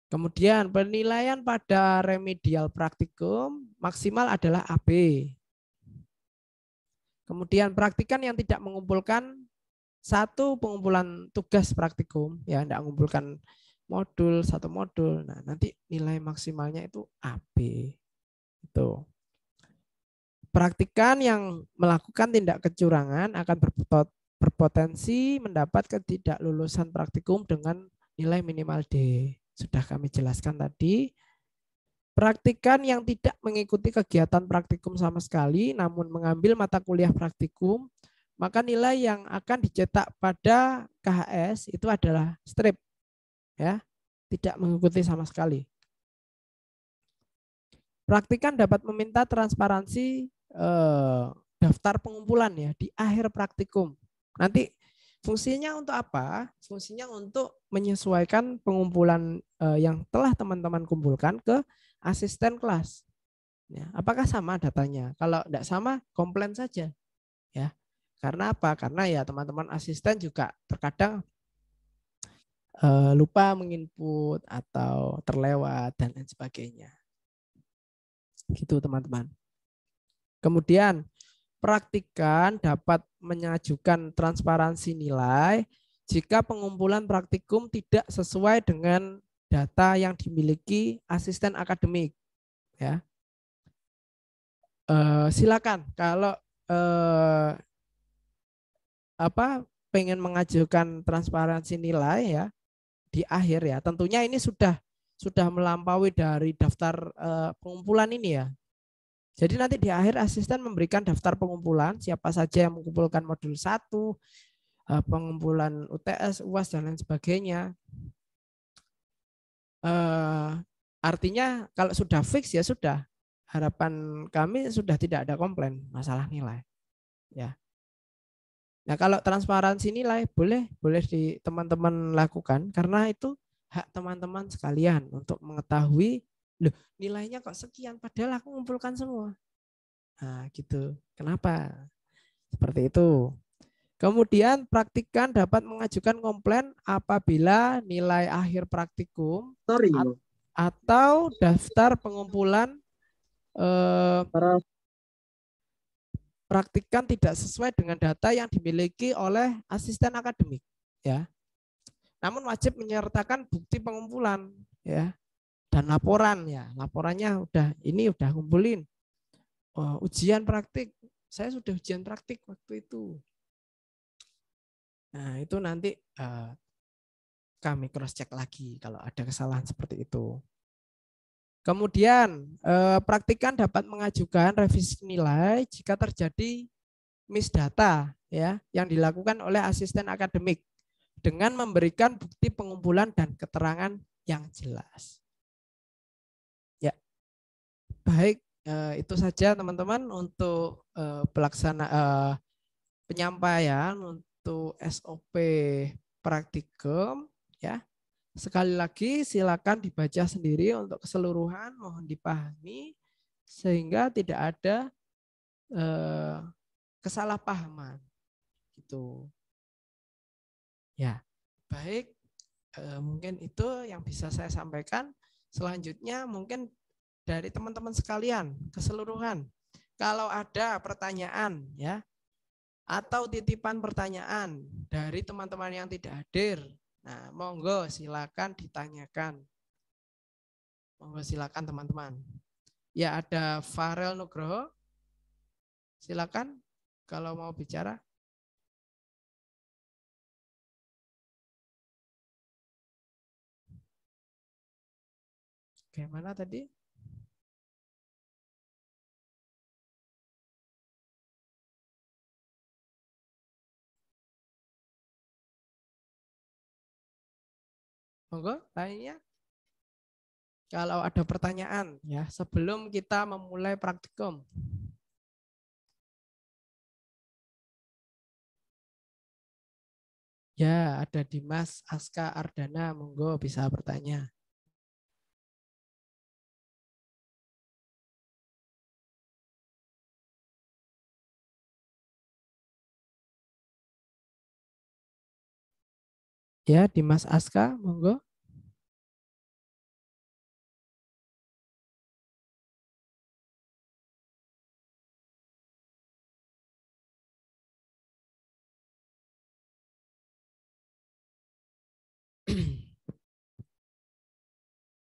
Kemudian penilaian pada remedial praktikum maksimal adalah AB. Kemudian praktikan yang tidak mengumpulkan satu pengumpulan tugas praktikum, ya tidak mengumpulkan modul, 1 modul. Nah, nanti nilai maksimalnya itu AB. Itu. Praktikan yang melakukan tindak kecurangan akan berpotensi mendapat ketidaklulusan praktikum dengan nilai minimal D. Sudah kami jelaskan tadi. Praktikan yang tidak mengikuti kegiatan praktikum sama sekali, namun mengambil mata kuliah praktikum, maka nilai yang akan dicetak pada KHS itu adalah strip, ya, tidak mengikuti sama sekali. Praktikan dapat meminta transparansi daftar pengumpulan ya di akhir praktikum. Nanti fungsinya untuk apa? Fungsinya untuk menyesuaikan pengumpulan yang telah teman-teman kumpulkan ke asisten kelas. Ya, apakah sama datanya? Kalau tidak sama, komplain saja. Ya, karena apa? Karena ya teman-teman asisten juga terkadang lupa menginput atau terlewat dan lain sebagainya. Gitu teman-teman. Kemudian praktikan dapat mengajukan transparansi nilai jika pengumpulan praktikum tidak sesuai dengan data yang dimiliki asisten akademik. Ya, silakan kalau pengen mengajukan transparansi nilai ya di akhir ya. Tentunya ini sudah melampaui dari daftar pengumpulan ini ya. Jadi nanti di akhir asisten memberikan daftar pengumpulan siapa saja yang mengumpulkan modul 1, pengumpulan UTS, UAS dan lain sebagainya. Artinya kalau sudah fix ya sudah. Harapan kami sudah tidak ada komplain masalah nilai. Ya. Nah, kalau transparansi nilai boleh di teman-teman lakukan karena itu hak teman-teman sekalian untuk mengetahui loh nilainya kok sekian padahal aku mengumpulkan semua. Nah, gitu. Kenapa? Seperti itu. Kemudian praktikan dapat mengajukan komplain apabila nilai akhir praktikum atau daftar pengumpulan praktikan tidak sesuai dengan data yang dimiliki oleh asisten akademik, ya. Namun wajib menyertakan bukti pengumpulan, ya, dan laporan ya. Laporannya udah ngumpulin. Ujian praktik, saya sudah ujian praktik waktu itu. Nah itu nanti kami cross check lagi kalau ada kesalahan seperti itu. Kemudian praktikan dapat mengajukan revisi nilai jika terjadi misdata ya yang dilakukan oleh asisten akademik dengan memberikan bukti pengumpulan dan keterangan yang jelas. Ya, baik itu saja teman-teman untuk penyampaian untuk SOP praktikum ya. Sekali lagi silakan dibaca sendiri untuk keseluruhan, mohon dipahami sehingga tidak ada kesalahpahaman gitu. Ya, baik mungkin itu yang bisa saya sampaikan. Selanjutnya mungkin dari teman-teman sekalian keseluruhan. Kalau ada pertanyaan ya atau titipan pertanyaan dari teman-teman yang tidak hadir, nah monggo silakan ditanyakan. Monggo silakan teman-teman. Ya ada Farel Nugroho. Silakan kalau mau bicara. Gimana tadi? Monggo lainnya. Kalau ada pertanyaan ya sebelum kita memulai praktikum. Ya, ada Dimas Aska Ardana, monggo bisa bertanya. Ya, Dimas Aska, monggo.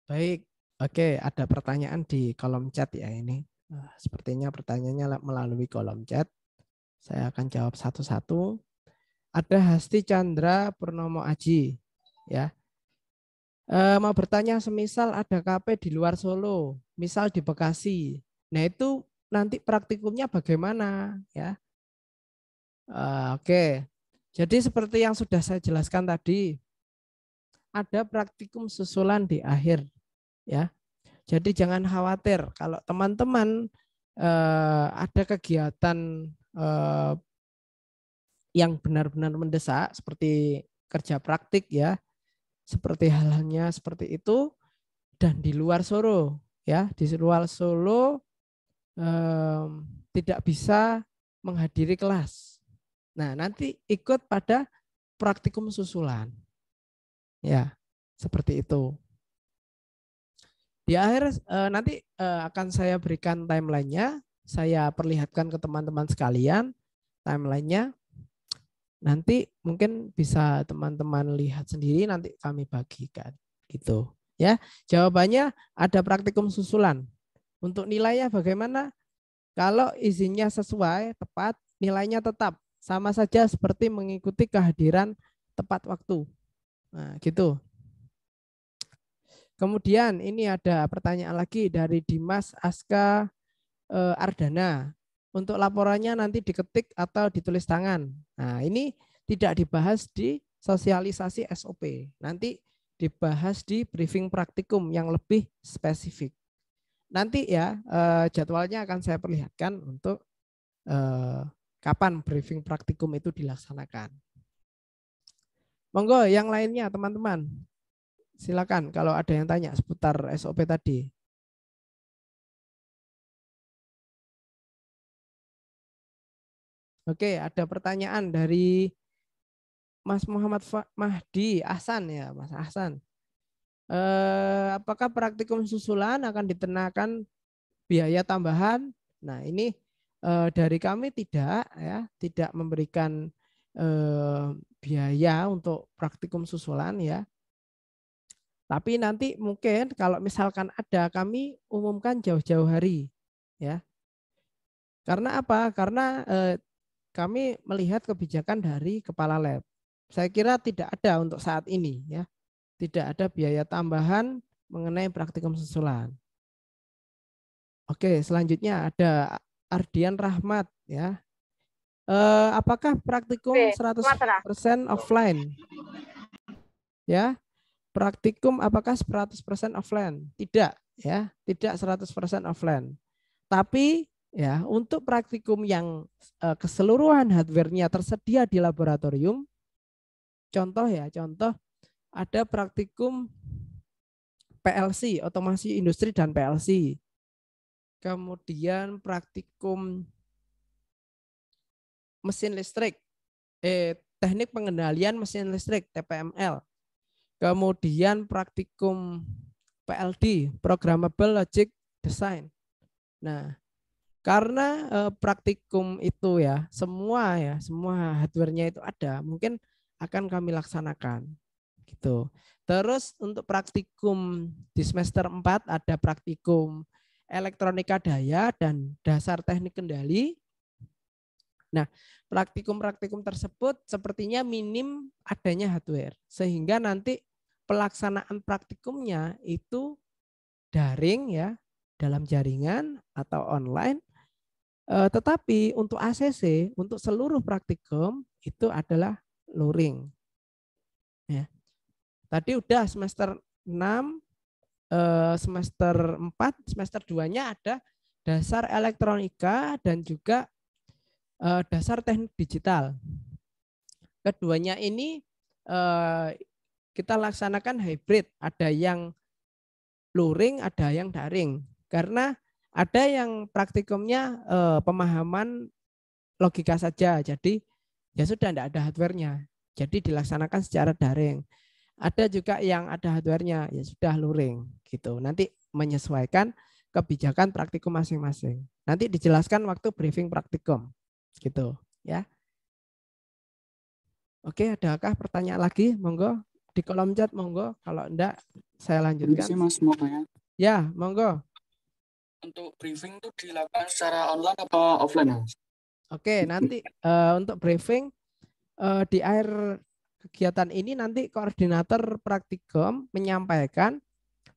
Baik, oke, ada pertanyaan di kolom chat ya ini. Sepertinya pertanyaannya melalui kolom chat. Saya akan jawab satu-satu. Ada Hasti Chandra Purnomo Aji, ya. Mau bertanya, semisal ada KP di luar Solo, misal di Bekasi. Nah, itu nanti praktikumnya bagaimana, ya? Oke. Jadi seperti yang sudah saya jelaskan tadi, ada praktikum susulan di akhir, ya. Jadi jangan khawatir kalau teman-teman ada kegiatan yang benar-benar mendesak seperti kerja praktik, ya, seperti halnya seperti itu, dan di luar Solo, ya, di luar Solo tidak bisa menghadiri kelas. Nah, nanti ikut pada praktikum susulan, ya, seperti itu. Di akhir nanti akan saya berikan timelinenya, saya perlihatkan ke teman-teman sekalian timelinenya. Nanti mungkin bisa teman-teman lihat sendiri, nanti kami bagikan gitu, ya. Jawabannya ada praktikum susulan. Untuk nilainya bagaimana? Kalau izinnya sesuai, tepat, nilainya tetap. Sama saja seperti mengikuti kehadiran tepat waktu. Nah, gitu. Kemudian ini ada pertanyaan lagi dari Dimas Aska Ardana. Untuk laporannya nanti diketik atau ditulis tangan. Nah, ini tidak dibahas di sosialisasi SOP. Nanti dibahas di briefing praktikum yang lebih spesifik. Nanti ya jadwalnya akan saya perlihatkan untuk kapan briefing praktikum itu dilaksanakan. Monggo yang lainnya teman-teman. Silakan kalau ada yang tanya seputar SOP tadi. Oke, ada pertanyaan dari Mas Muhammad Mahdi Ahsan, ya, Mas Ahsan. Apakah praktikum susulan akan dikenakan biaya tambahan? Nah, ini dari kami tidak, ya, tidak memberikan biaya untuk praktikum susulan, ya. Tapi nanti mungkin kalau misalkan ada, kami umumkan jauh-jauh hari, ya. Karena apa? Karena kami melihat kebijakan dari kepala lab. Saya kira tidak ada untuk saat ini, ya. Tidak ada biaya tambahan mengenai praktikum susulan. Oke, selanjutnya ada Ardian Rahmat, ya. Apakah praktikum 100% offline? Ya, praktikum apakah 100% offline? Tidak, ya, tidak 100% offline. Tapi ya, untuk praktikum yang keseluruhan hardware-nya tersedia di laboratorium, contoh ya, contoh ada praktikum PLC, otomasi industri dan PLC. Kemudian praktikum mesin listrik, teknik pengendalian mesin listrik, TPML. Kemudian praktikum PLD, Programmable Logic Design. Nah, karena praktikum itu ya semua hardware-nya itu ada, mungkin akan kami laksanakan gitu. Terus untuk praktikum di semester 4 ada praktikum elektronika daya dan dasar teknik kendali. Nah, praktikum-praktikum tersebut sepertinya minim adanya hardware, sehingga nanti pelaksanaan praktikumnya itu daring, ya, dalam jaringan atau online. Tetapi untuk ACC, untuk seluruh praktikum itu adalah luring. Ya. Tadi udah semester 6, semester 4, semester 2-nya ada dasar elektronika dan juga dasar teknik digital. Keduanya ini kita laksanakan hybrid, ada yang luring, ada yang daring. Karena ada yang praktikumnya pemahaman logika saja, jadi ya sudah tidak ada hardware-nya, jadi dilaksanakan secara daring. Ada juga yang ada hardware-nya, ya sudah luring gitu. Nanti menyesuaikan kebijakan praktikum masing-masing. Nanti dijelaskan waktu briefing praktikum gitu, ya. Oke, adakah pertanyaan lagi? Monggo di kolom chat, monggo. Kalau enggak saya lanjutkan. Mas, mau tanya. Ya, monggo. Untuk briefing itu dilakukan secara online apa offline, Mas? Oke, nanti untuk briefing di akhir kegiatan ini nanti koordinator praktikum menyampaikan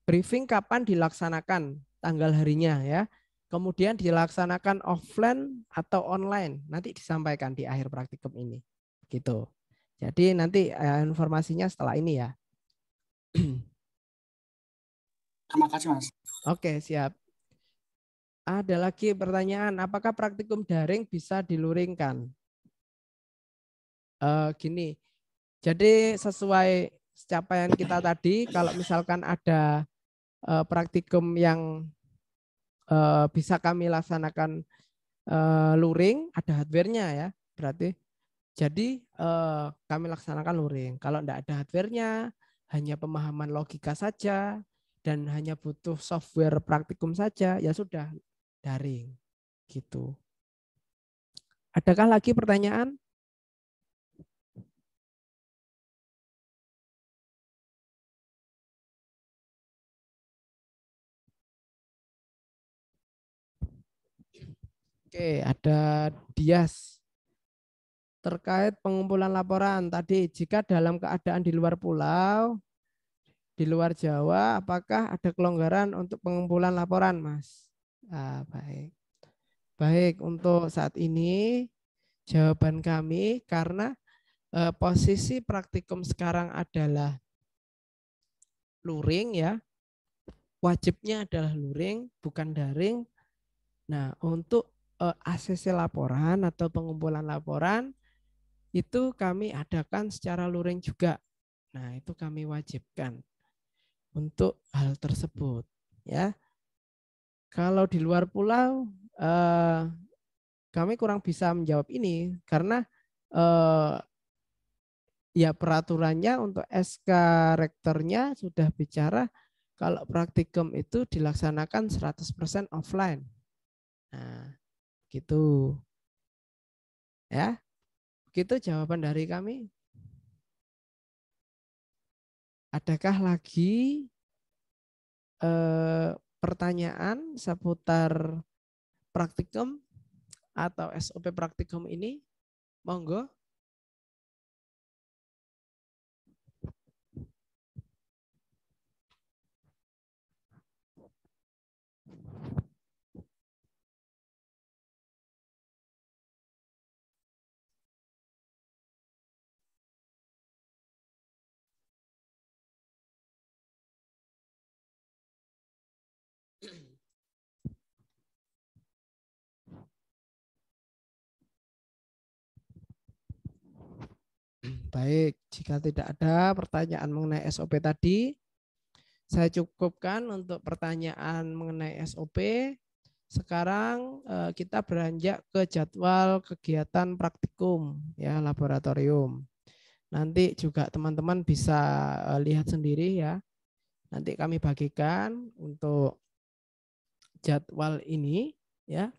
briefing kapan dilaksanakan, tanggal harinya ya. Kemudian dilaksanakan offline atau online, nanti disampaikan di akhir praktikum ini. Gitu. Jadi nanti informasinya setelah ini ya. Terima kasih, Mas. Oke, siap. Ada lagi pertanyaan, apakah praktikum daring bisa diluringkan? Gini, jadi sesuai capaian kita tadi, kalau misalkan ada praktikum yang bisa kami laksanakan luring, ada hardware-nya ya, berarti. Jadi kami laksanakan luring. Kalau tidak ada hardware-nya, hanya pemahaman logika saja, dan hanya butuh software praktikum saja, ya sudah daring. Gitu. Adakah lagi pertanyaan? Oke, ada Dias. Terkait pengumpulan laporan tadi, jika dalam keadaan di luar pulau, di luar Jawa, apakah ada kelonggaran untuk pengumpulan laporan, Mas? Baik. Baik, untuk saat ini jawaban kami karena posisi praktikum sekarang adalah luring ya. Wajibnya adalah luring, bukan daring. Nah, untuk ACC laporan atau pengumpulan laporan itu kami adakan secara luring juga. Nah, itu kami wajibkan untuk hal tersebut ya. Kalau di luar pulau kami kurang bisa menjawab ini karena ya peraturannya untuk SK rektornya sudah bicara kalau praktikum itu dilaksanakan 100% offline. Nah, gitu. Ya. Begitu jawaban dari kami. Adakah lagi pertanyaan seputar praktikum atau SOP praktikum ini? Monggo. Baik, jika tidak ada pertanyaan mengenai SOP tadi, saya cukupkan untuk pertanyaan mengenai SOP. Sekarang kita beranjak ke jadwal kegiatan praktikum ya, laboratorium. Nanti juga teman-teman bisa lihat sendiri ya. Nanti kami bagikan untuk jadwal ini ya.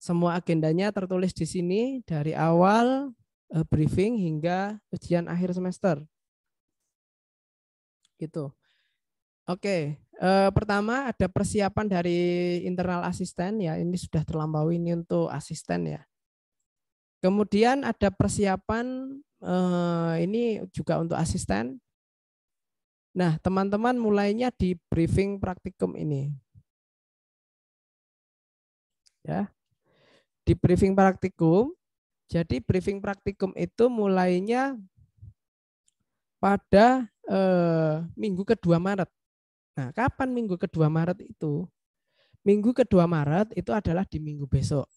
Semua agendanya tertulis di sini dari awal briefing hingga ujian akhir semester. Gitu. Oke, pertama ada persiapan dari internal asisten ya. Ini sudah terlampaui ini untuk asisten ya. Kemudian ada persiapan ini juga untuk asisten. Nah, teman-teman mulainya di briefing praktikum ini. Ya. Di briefing praktikum, jadi briefing praktikum itu mulainya pada minggu kedua Maret. Nah, kapan minggu kedua Maret itu? Minggu kedua Maret itu adalah di minggu besok.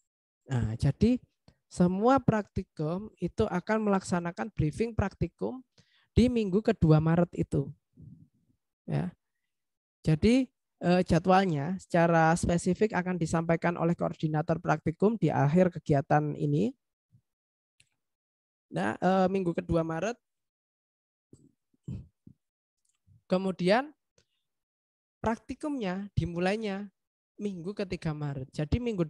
Nah, jadi semua praktikum itu akan melaksanakan briefing praktikum di minggu kedua Maret itu. Ya. Jadi jadwalnya secara spesifik akan disampaikan oleh koordinator praktikum di akhir kegiatan ini. Nah, minggu kedua Maret. Kemudian praktikumnya dimulainya minggu ketiga Maret. Jadi minggu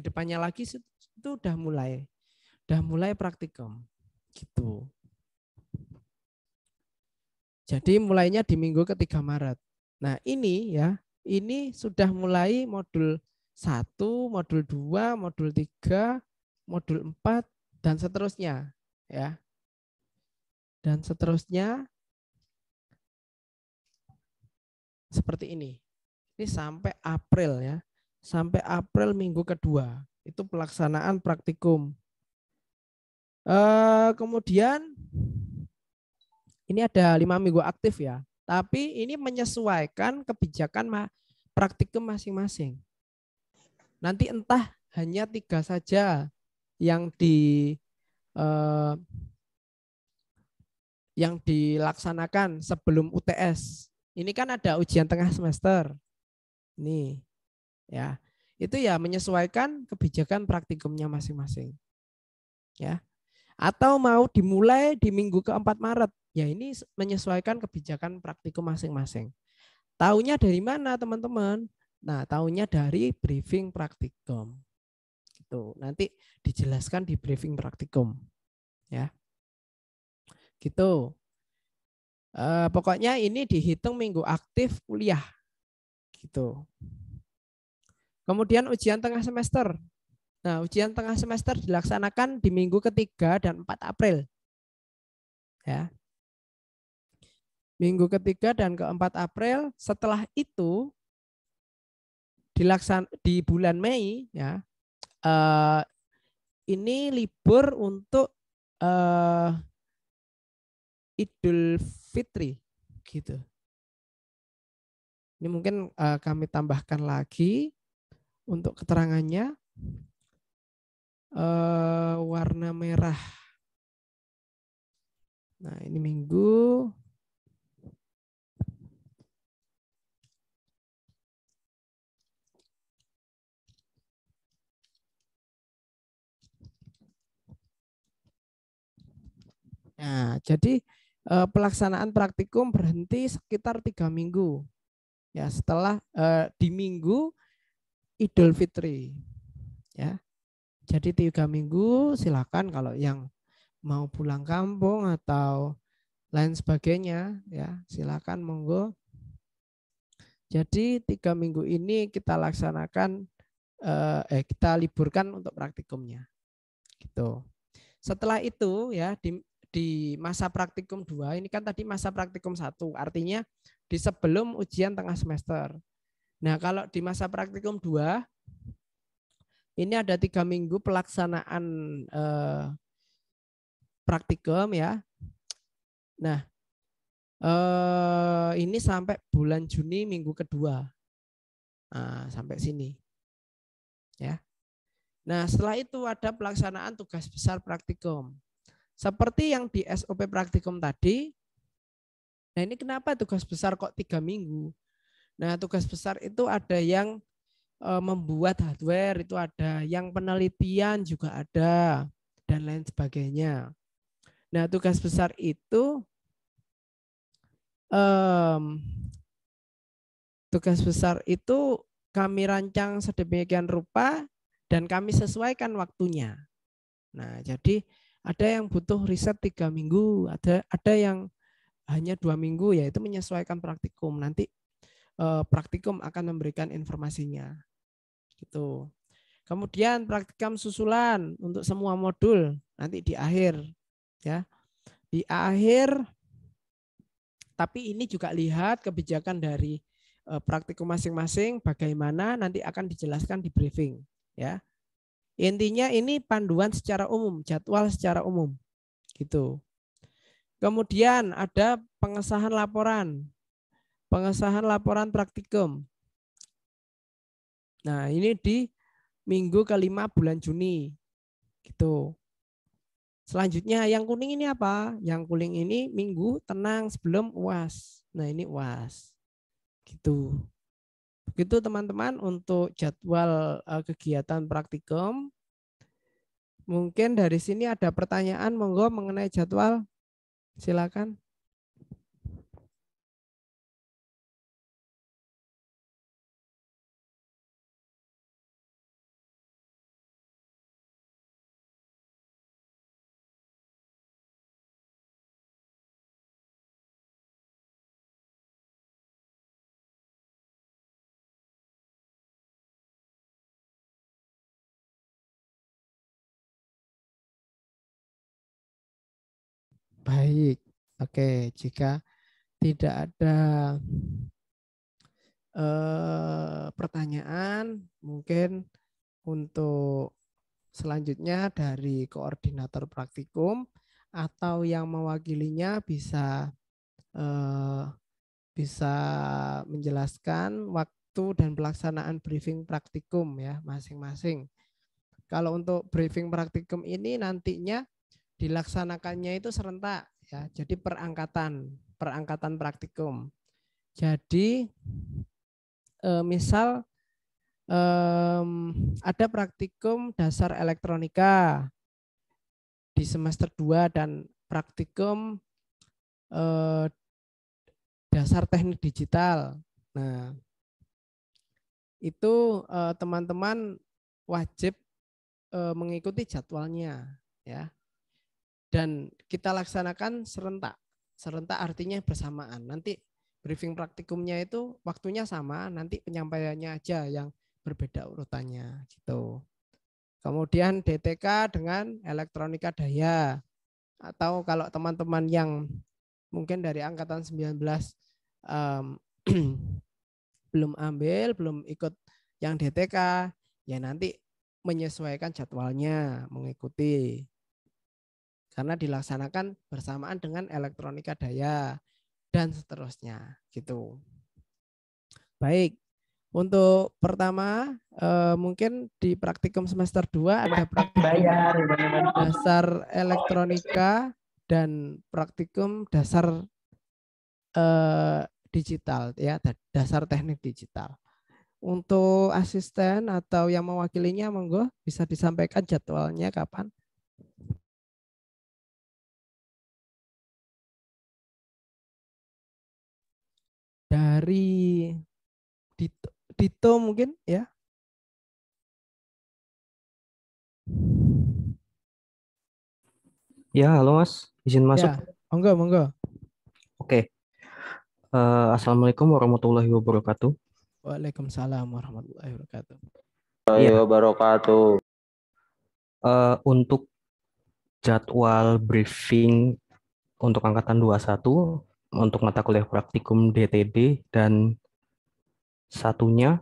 depannya lagi itu udah mulai praktikum. Gitu. Jadi mulainya di minggu ketiga Maret. Nah, ini ya, ini sudah mulai modul 1, modul 2, modul 3, modul 4, dan seterusnya ya. Dan seterusnya seperti ini. Ini sampai April ya. Sampai April minggu kedua itu pelaksanaan praktikum. Kemudian ini ada 5 minggu aktif ya. Tapi ini menyesuaikan kebijakan praktikum masing-masing. Nanti entah hanya 3 saja yang dilaksanakan sebelum UTS. Ini kan ada ujian tengah semester. Nih, ya. Itu ya menyesuaikan kebijakan praktikumnya masing-masing. Ya. Atau mau dimulai di minggu keempat Maret. Ya ini menyesuaikan kebijakan praktikum masing-masing. Taunya dari mana teman-teman? Nah, taunya dari briefing praktikum. Gitu. Nanti dijelaskan di briefing praktikum. Ya. Gitu. Pokoknya ini dihitung minggu aktif kuliah. Gitu. Kemudian ujian tengah semester. Nah, ujian tengah semester dilaksanakan di minggu ketiga dan 4 April. Ya. Minggu ketiga dan keempat April. Setelah itu di bulan Mei ya. Ini libur untuk Idul Fitri gitu. Ini mungkin kami tambahkan lagi untuk keterangannya warna merah. Nah, ini minggu nah, jadi pelaksanaan praktikum berhenti sekitar 3 minggu. Ya, setelah di minggu Idul Fitri. Ya. Jadi 3 minggu silakan kalau yang mau pulang kampung atau lain sebagainya ya silakan monggo. Jadi 3 minggu ini kita laksanakan kita liburkan untuk praktikumnya. Gitu. Setelah itu ya di masa praktikum 2 ini kan tadi masa praktikum 1 artinya di sebelum ujian tengah semester. Nah, kalau di masa praktikum 2 ini ada 3 minggu pelaksanaan praktikum ya. Nah, ini sampai bulan Juni minggu kedua. Nah, sampai sini. Ya. Nah, setelah itu ada pelaksanaan tugas besar praktikum. Seperti yang di SOP praktikum tadi. Nah, ini kenapa tugas besar kok 3 minggu? Nah, tugas besar itu ada yang membuat hardware, itu ada yang penelitian juga ada, dan lain sebagainya. Nah, tugas besar itu kami rancang sedemikian rupa dan kami sesuaikan waktunya. Nah, jadi ada yang butuh riset 3 minggu, ada yang hanya 2 minggu, yaitu menyesuaikan praktikum. Nanti praktikum akan memberikan informasinya. Gitu. Kemudian praktikum susulan untuk semua modul nanti di akhir, ya. Di akhir, tapi ini juga lihat kebijakan dari praktikum masing-masing bagaimana nanti akan dijelaskan di briefing, ya. Intinya ini panduan secara umum, jadwal secara umum, gitu. Kemudian ada pengesahan laporan praktikum. Nah, ini di minggu kelima bulan Juni, gitu. Selanjutnya yang kuning ini apa? Yang kuning ini minggu tenang sebelum UAS. Nah, ini UAS. Gitu. Begitu teman-teman untuk jadwal kegiatan praktikum. Mungkin dari sini ada pertanyaan monggo mengenai jadwal. Silakan. Baik. Oke, jika tidak ada pertanyaan, mungkin untuk selanjutnya dari koordinator praktikum atau yang mewakilinya eh, bisa menjelaskan waktu dan pelaksanaan briefing praktikum ya masing-masing. Kalau untuk briefing praktikum ini nantinya dilaksanakannya itu serentak ya. Jadi perangkatan praktikum. Jadi misal ada praktikum dasar elektronika di semester 2 dan praktikum dasar teknik digital. Nah, itu teman-teman wajib mengikuti jadwalnya ya. Dan kita laksanakan serentak. Serentak artinya bersamaan. Nanti briefing praktikumnya itu waktunya sama, nanti penyampaiannya aja yang berbeda urutannya gitu. Kemudian DTK dengan elektronika daya. Atau kalau teman-teman yang mungkin dari angkatan 19 belum ambil, belum ikut yang DTK, ya nanti menyesuaikan jadwalnya, mengikuti. Karena dilaksanakan bersamaan dengan elektronika daya dan seterusnya gitu. Baik, untuk pertama mungkin di praktikum semester 2 ada praktikum dasar elektronika dan praktikum dasar digital ya, dasar teknik digital. Untuk asisten atau yang mewakilinya monggo bisa disampaikan jadwalnya kapan? Dari Dito mungkin ya. Ya, halo Mas, izin masuk. Ya, monggo monggo. Oke. Assalamualaikum warahmatullahi wabarakatuh. Waalaikumsalam warahmatullahi wabarakatuh. Iya. Untuk jadwal briefing untuk angkatan 21 untuk mata kuliah praktikum DTD dan satunya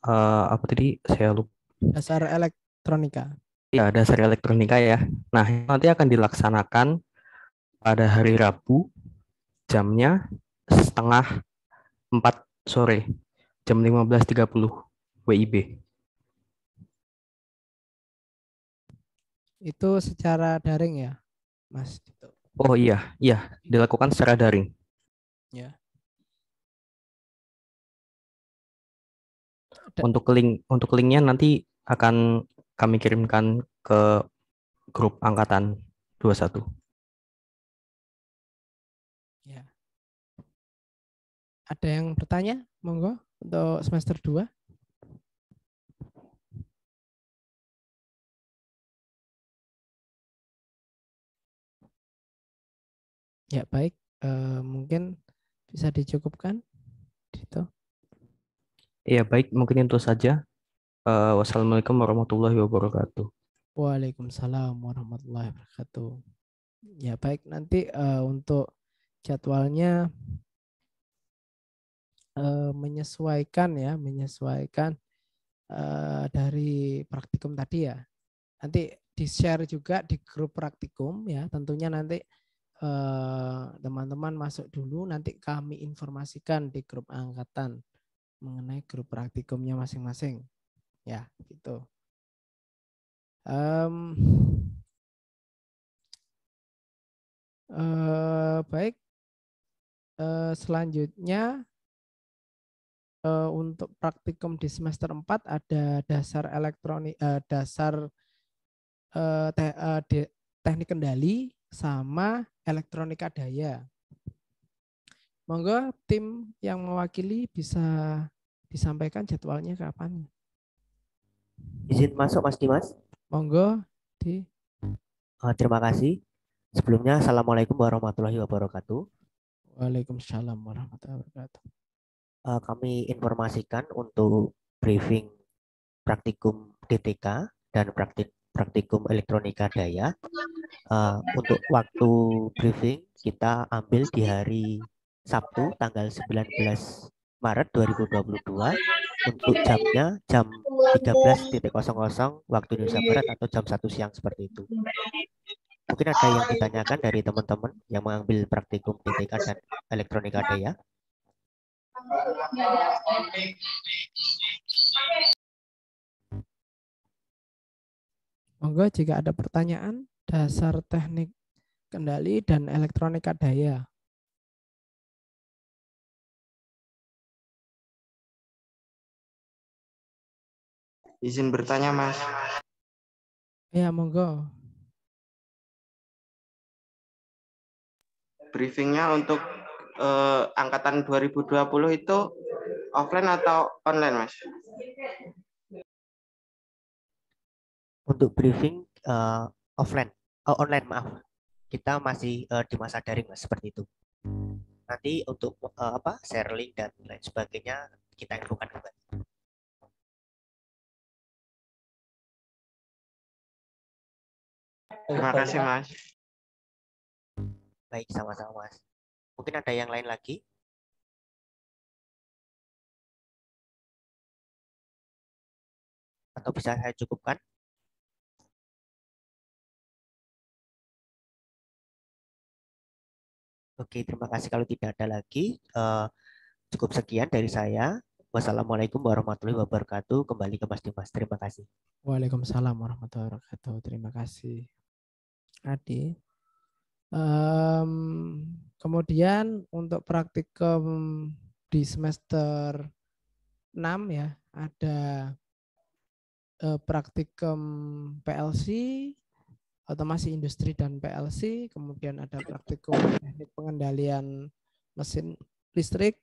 apa tadi saya lupa. Dasar elektronika. Ya, dasar elektronika ya. Nah, nanti akan dilaksanakan pada hari Rabu, jamnya 3:30 sore, jam 15.30 WIB. Itu secara daring ya, Mas Dito? Oh iya, dilakukan secara daring. Ya. Untuk linknya nanti akan kami kirimkan ke grup angkatan 21. Ya. Ada yang bertanya? Monggo untuk semester 2. Ya, baik. Mungkin bisa dicukupkan Dito. Iya, baik, mungkin itu saja. Wassalamualaikum warahmatullahi wabarakatuh. Waalaikumsalam warahmatullahi wabarakatuh. Ya, baik, nanti untuk jadwalnya menyesuaikan dari praktikum tadi ya. Nanti di-share juga di grup praktikum ya. Tentunya nanti teman-teman masuk dulu, nanti kami informasikan di grup angkatan mengenai grup praktikumnya masing-masing. Ya, gitu. Baik. Selanjutnya untuk praktikum di semester 4 ada dasar elektronik, dasar teknik kendali sama elektronika daya. Monggo tim yang mewakili bisa disampaikan jadwalnya kapan. Izin masuk Mas Dimas. Monggo Terima kasih. Sebelumnya Assalamualaikum warahmatullahi wabarakatuh. Waalaikumsalam warahmatullahi wabarakatuh. Kami informasikan untuk briefing praktikum DTK dan praktikum elektronika daya. Untuk waktu briefing kita ambil di hari Sabtu tanggal 19 Maret 2022 untuk jamnya jam 13.00 waktu Indonesia Barat atau jam 1 siang seperti itu. Mungkin ada yang ditanyakan dari teman-teman yang mengambil praktikum TTK dan elektronika daya. Monggo jika ada pertanyaan dasar teknik kendali dan elektronika daya. Izin bertanya, Mas. Ya, monggo. Briefingnya untuk angkatan 2020 itu offline atau online, Mas? Untuk briefing online, maaf. Kita masih di masa daring, Mas, seperti itu. Nanti untuk share link dan lain sebagainya kita infokan kembali. Terima kasih, Mas. Baik, sama-sama, Mas. Mungkin ada yang lain lagi? Atau bisa saya cukupkan? Oke, terima kasih. Kalau tidak ada lagi, cukup sekian dari saya. Wassalamualaikum warahmatullahi wabarakatuh. Kembali ke Mas Dimas. Terima kasih. Waalaikumsalam warahmatullahi wabarakatuh. Terima kasih, Adi. Kemudian untuk praktikum di semester 6 ya, ada praktikum PLC, otomasi industri dan PLC, kemudian ada praktikum teknik pengendalian mesin listrik,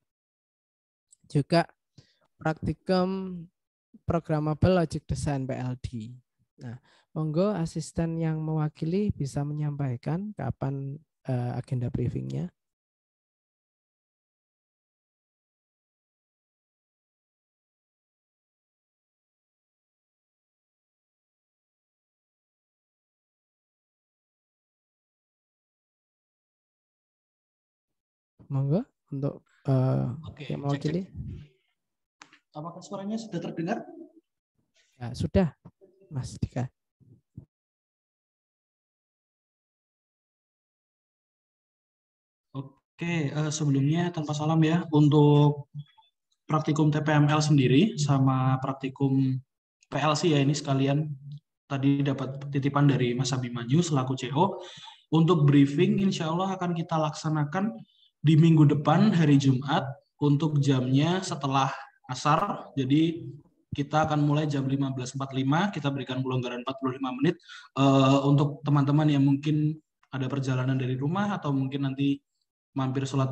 juga praktikum programmable logic design PLD. Nah, monggo asisten yang mewakili bisa menyampaikan kapan agenda briefingnya. Monggo untuk Oke, yang mewakili. Apakah suaranya sudah terdengar? Ya, sudah, Mas Dika. Oke, sebelumnya tanpa salam ya, untuk praktikum TPML sendiri sama praktikum PLC ya, ini sekalian tadi dapat titipan dari Mas Abimanyu selaku CO. Untuk briefing insya Allah akan kita laksanakan di minggu depan hari Jumat untuk jamnya setelah asar. Jadi kita akan mulai jam 15.45, kita berikan pelonggaran 45 menit untuk teman-teman yang mungkin ada perjalanan dari rumah atau mungkin nanti mampir sholat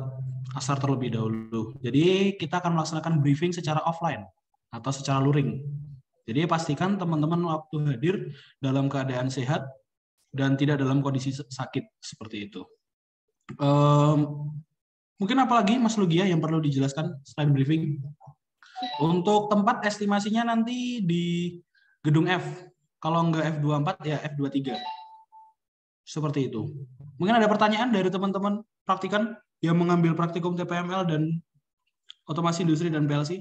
asar terlebih dahulu. Jadi kita akan melaksanakan briefing secara offline atau secara luring. Jadi pastikan teman-teman waktu hadir dalam keadaan sehat dan tidak dalam kondisi sakit seperti itu. Mungkin apalagi Mas Lugia yang perlu dijelaskan selain briefing? Untuk tempat estimasinya nanti di gedung F. Kalau enggak F24 ya F23. Seperti itu. Mungkin ada pertanyaan dari teman-teman praktikan yang mengambil praktikum TPML dan otomasi industri dan PLC?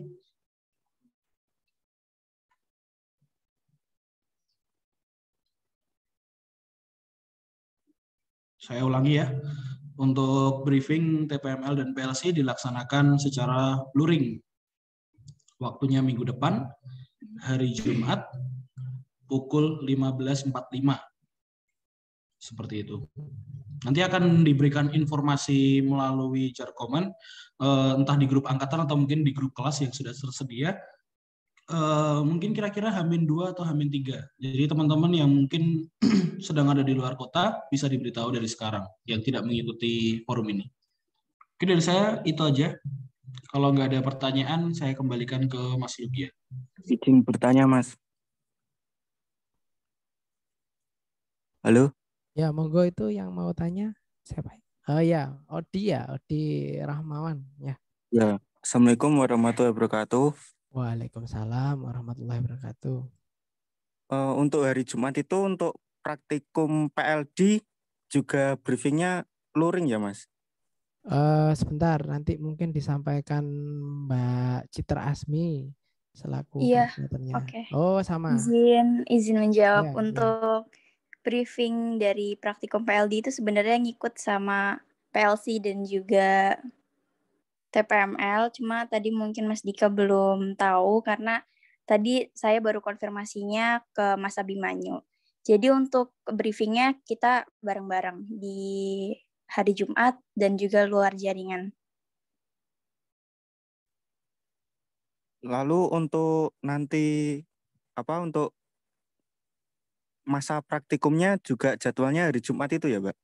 Saya ulangi ya. Untuk briefing TPML dan PLC dilaksanakan secara luring. Waktunya minggu depan, hari Jumat, pukul 15.45. Seperti itu. Nanti akan diberikan informasi melalui jarkoman, entah di grup angkatan atau mungkin di grup kelas yang sudah tersedia. Mungkin kira-kira H-2 atau H-3. Jadi teman-teman yang mungkin sedang ada di luar kota bisa diberitahu dari sekarang yang tidak mengikuti forum ini. Oke, dari saya itu aja. Kalau nggak ada pertanyaan, saya kembalikan ke Mas Lugia. Izin bertanya, Mas. Halo? Ya, monggo itu yang mau tanya siapa? Oh ya, Odi ya, Odi Rahmawan ya. Ya, Assalamualaikum warahmatullahi wabarakatuh. Waalaikumsalam warahmatullahi wabarakatuh. untuk hari Jumat itu untuk praktikum PLD juga briefingnya luring ya Mas? Sebentar, nanti mungkin disampaikan Mbak Citra Asmi selaku Iya, koordinatornya. oke. Oh, sama. Izin menjawab Ya, untuk briefing dari praktikum PLD itu sebenarnya ngikut sama PLC dan juga TPML, cuma tadi mungkin Mas Dika belum tahu karena tadi saya baru konfirmasinya ke Mas Abimanyu. Jadi untuk briefingnya kita bareng-bareng di hari Jumat dan juga luar jaringan. Lalu untuk nanti untuk masa praktikumnya juga jadwalnya hari Jumat itu ya, Mbak?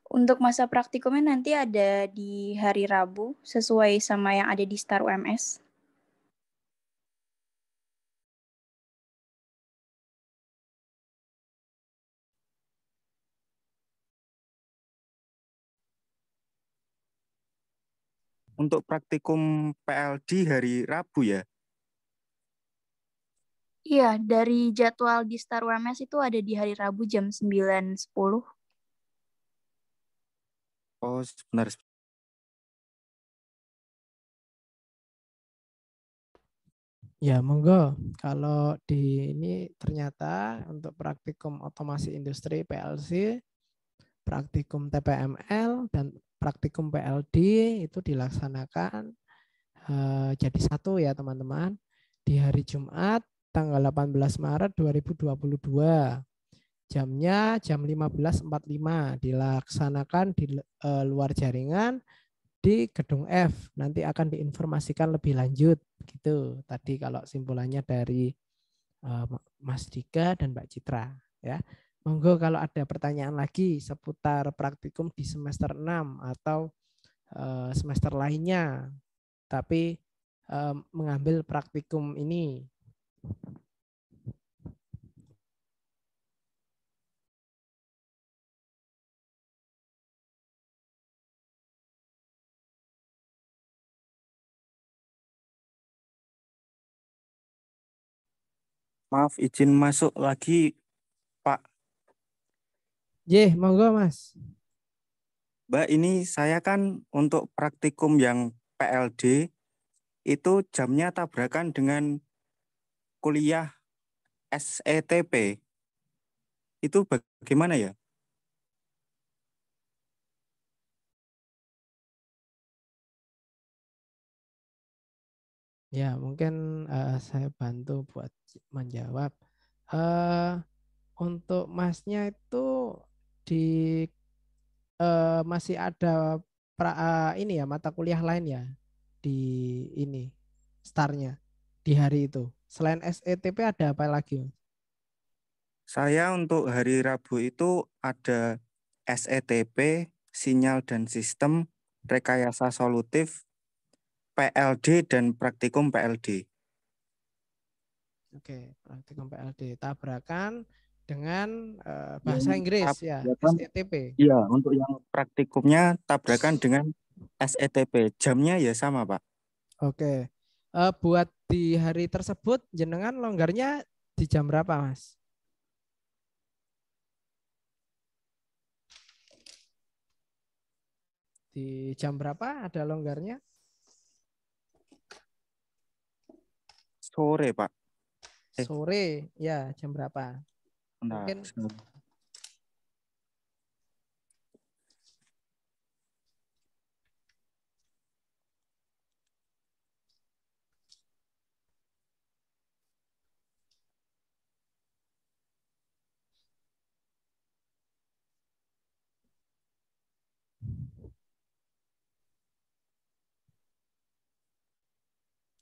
Untuk masa praktikumnya nanti ada di hari Rabu sesuai sama yang ada di Star UMS. Untuk praktikum PLD hari Rabu ya? Iya, dari jadwal di Star UMS itu ada di hari Rabu jam 9.10. Oh, sebentar. ya monggo. Kalau di ini ternyata untuk praktikum otomasi industri PLC, praktikum TPML dan praktikum PLD itu dilaksanakan jadi satu ya teman-teman di hari Jumat tanggal 18 Maret 2022. Jamnya jam 15.45 dilaksanakan di luar jaringan di gedung F. Nanti akan diinformasikan lebih lanjut gitu. Tadi kalau simpulannya dari Mas Dika dan Mbak Citra ya. Monggo kalau ada pertanyaan lagi seputar praktikum di semester 6 atau semester lainnya tapi mengambil praktikum ini. Maaf, izin masuk lagi, Pak. Monggo Mas. Mbak, ini saya kan untuk praktikum yang PLD itu jamnya tabrakan dengan kuliah SETP. Itu bagaimana ya? Ya, mungkin saya bantu buat menjawab. Untuk Masnya itu di masih ada ini ya mata kuliah lain ya di ini startnya di hari itu. Selain SETP ada apa lagi, Mas? Saya untuk hari Rabu itu ada SETP, sinyal dan sistem, rekayasa solutif, PLD, dan praktikum PLD. Oke, praktikum PLD tabrakan dengan bahasa Inggris ya, SETP. Iya, untuk yang praktikumnya tabrakan dengan SETP. Jamnya ya sama, Pak. Oke. Buat di hari tersebut jenengan longgarnya di jam berapa, Mas? Di jam berapa ada longgarnya? Sore, Pak. Sore, ya jam berapa? Nah, Mungkin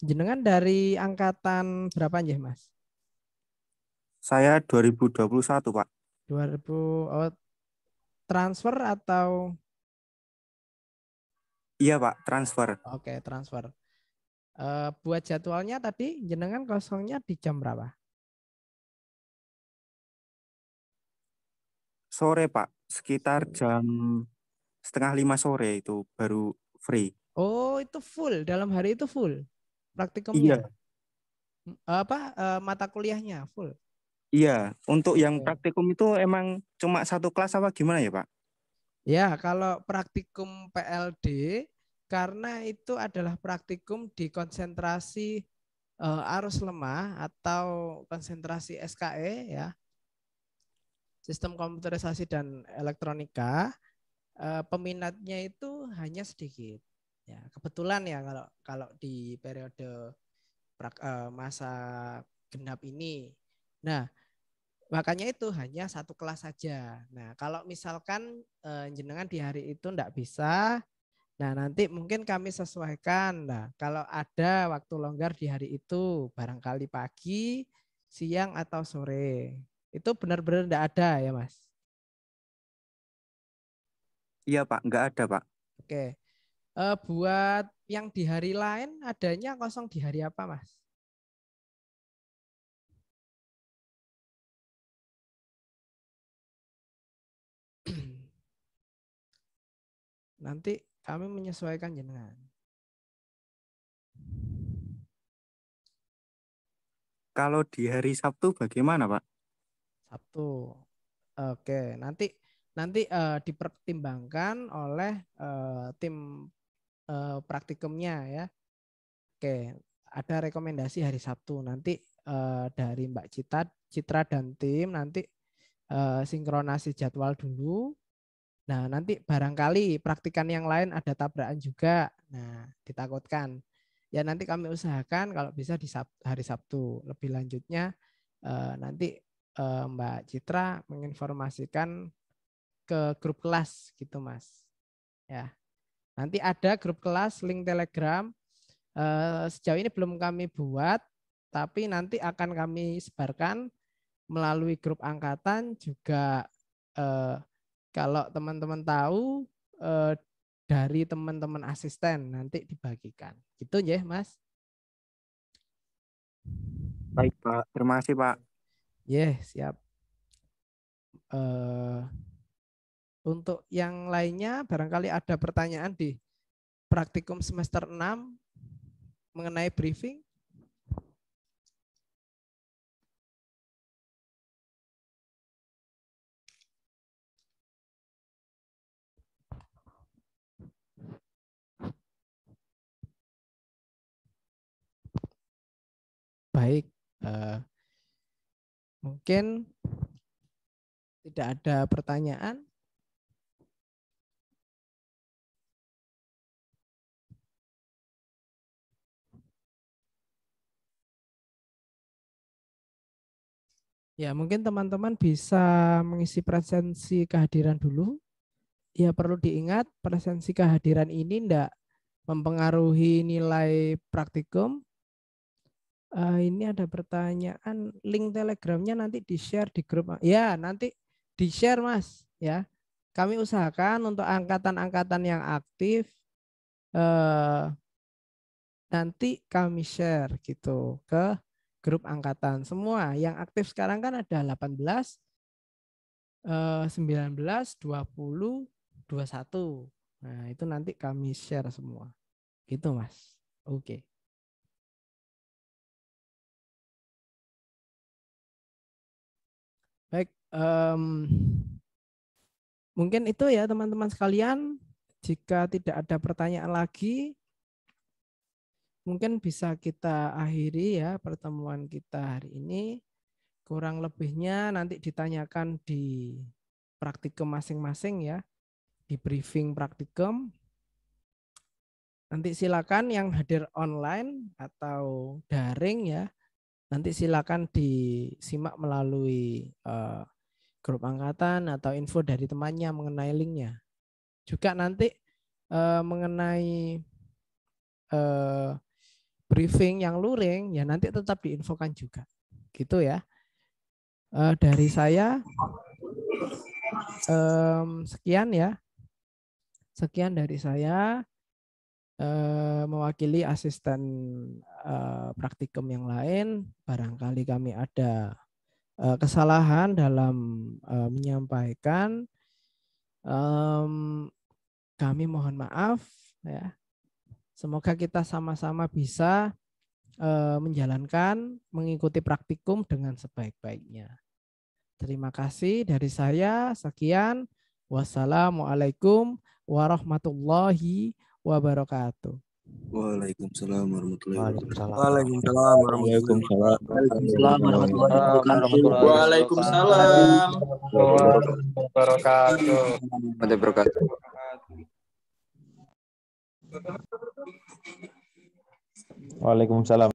jenengan dari angkatan berapa aja, Mas? saya 2021, Pak. 2000 transfer atau Iya, Pak, transfer. oke, transfer. Buat jadwalnya tadi jenengan kosongnya di jam berapa? Sore, Pak. Sekitar jam 4:30 sore itu baru free. Oh, itu full dalam hari itu full Iya, praktikumnya. Mata kuliahnya full. Iya, untuk yang Oke. praktikum itu emang cuma satu kelas apa gimana ya, Pak? Ya, kalau praktikum PLD karena itu adalah praktikum di konsentrasi arus lemah atau konsentrasi SKE ya, sistem komputerisasi dan elektronika, peminatnya itu hanya sedikit. Ya, kebetulan ya kalau kalau di periode masa genap ini. Nah, makanya itu hanya satu kelas saja. Nah, kalau misalkan jenengan di hari itu enggak bisa, nah nanti mungkin kami sesuaikan. Nah, kalau ada waktu longgar di hari itu, barangkali pagi, siang atau sore. Itu benar-benar enggak ada ya, Mas? Iya, Pak, nggak ada, Pak. Oke. Buat yang di hari lain adanya kosong di hari apa, Mas? Nanti kami menyesuaikan jenengan. Kalau di hari Sabtu bagaimana, Pak? Sabtu. Oke, nanti dipertimbangkan oleh tim praktikumnya ya. Oke, ada rekomendasi hari Sabtu. Nanti dari Mbak Citra dan tim nanti sinkronasi jadwal dulu. Nah, nanti barangkali praktikan yang lain ada tabrakan juga. Nah, ditakutkan. Ya nanti kami usahakan kalau bisa di hari Sabtu. Lebih lanjutnya nanti Mbak Citra menginformasikan ke grup kelas gitu, Mas. Ya. Nanti ada grup kelas link Telegram. Sejauh ini belum kami buat, tapi nanti akan kami sebarkan melalui grup angkatan juga. Kalau teman-teman tahu dari teman-teman asisten nanti dibagikan. Gitu ya, Mas. Baik, Pak. Terima kasih, Pak. Siap. Untuk yang lainnya barangkali ada pertanyaan di praktikum semester 6 mengenai briefing. Baik, mungkin tidak ada pertanyaan. Ya, mungkin teman-teman bisa mengisi presensi kehadiran dulu. Ya, perlu diingat presensi kehadiran ini tidak mempengaruhi nilai praktikum. Ini ada pertanyaan, link Telegramnya nanti di-share di grup. Ya, nanti di-share, Mas. Ya, kami usahakan untuk angkatan-angkatan yang aktif nanti kami share gitu ke grup angkatan semua. Yang aktif sekarang kan ada 18, 19, 20, 21. Nah, itu nanti kami share semua. Gitu, Mas. Oke. Baik, mungkin itu ya teman-teman sekalian. Jika tidak ada pertanyaan lagi, mungkin bisa kita akhiri ya pertemuan kita hari ini. Kurang lebihnya nanti ditanyakan di praktikum masing-masing ya, di briefing praktikum. Nanti silakan yang hadir online atau daring ya, nanti silakan disimak melalui grup angkatan atau info dari temannya mengenai linknya. Juga nanti mengenai briefing yang luring ya nanti tetap diinfokan juga. Gitu ya. Dari saya sekian ya. Sekian dari saya mewakili asisten praktikum yang lain. Barangkali kami ada kesalahan dalam menyampaikan. Kami mohon maaf ya. Semoga kita sama-sama bisa menjalankan, mengikuti praktikum dengan sebaik-baiknya. Terima kasih dari saya. Sekian. Wassalamualaikum warahmatullahi wabarakatuh. Waalaikumsalam warahmatullahi wabarakatuh. Waalaikumsalam. Waalaikumsalam. Waalaikumsalam warahmatullahi wabarakatuh. Waalaikumsalam wabarakatuh. Waalaikumsalam.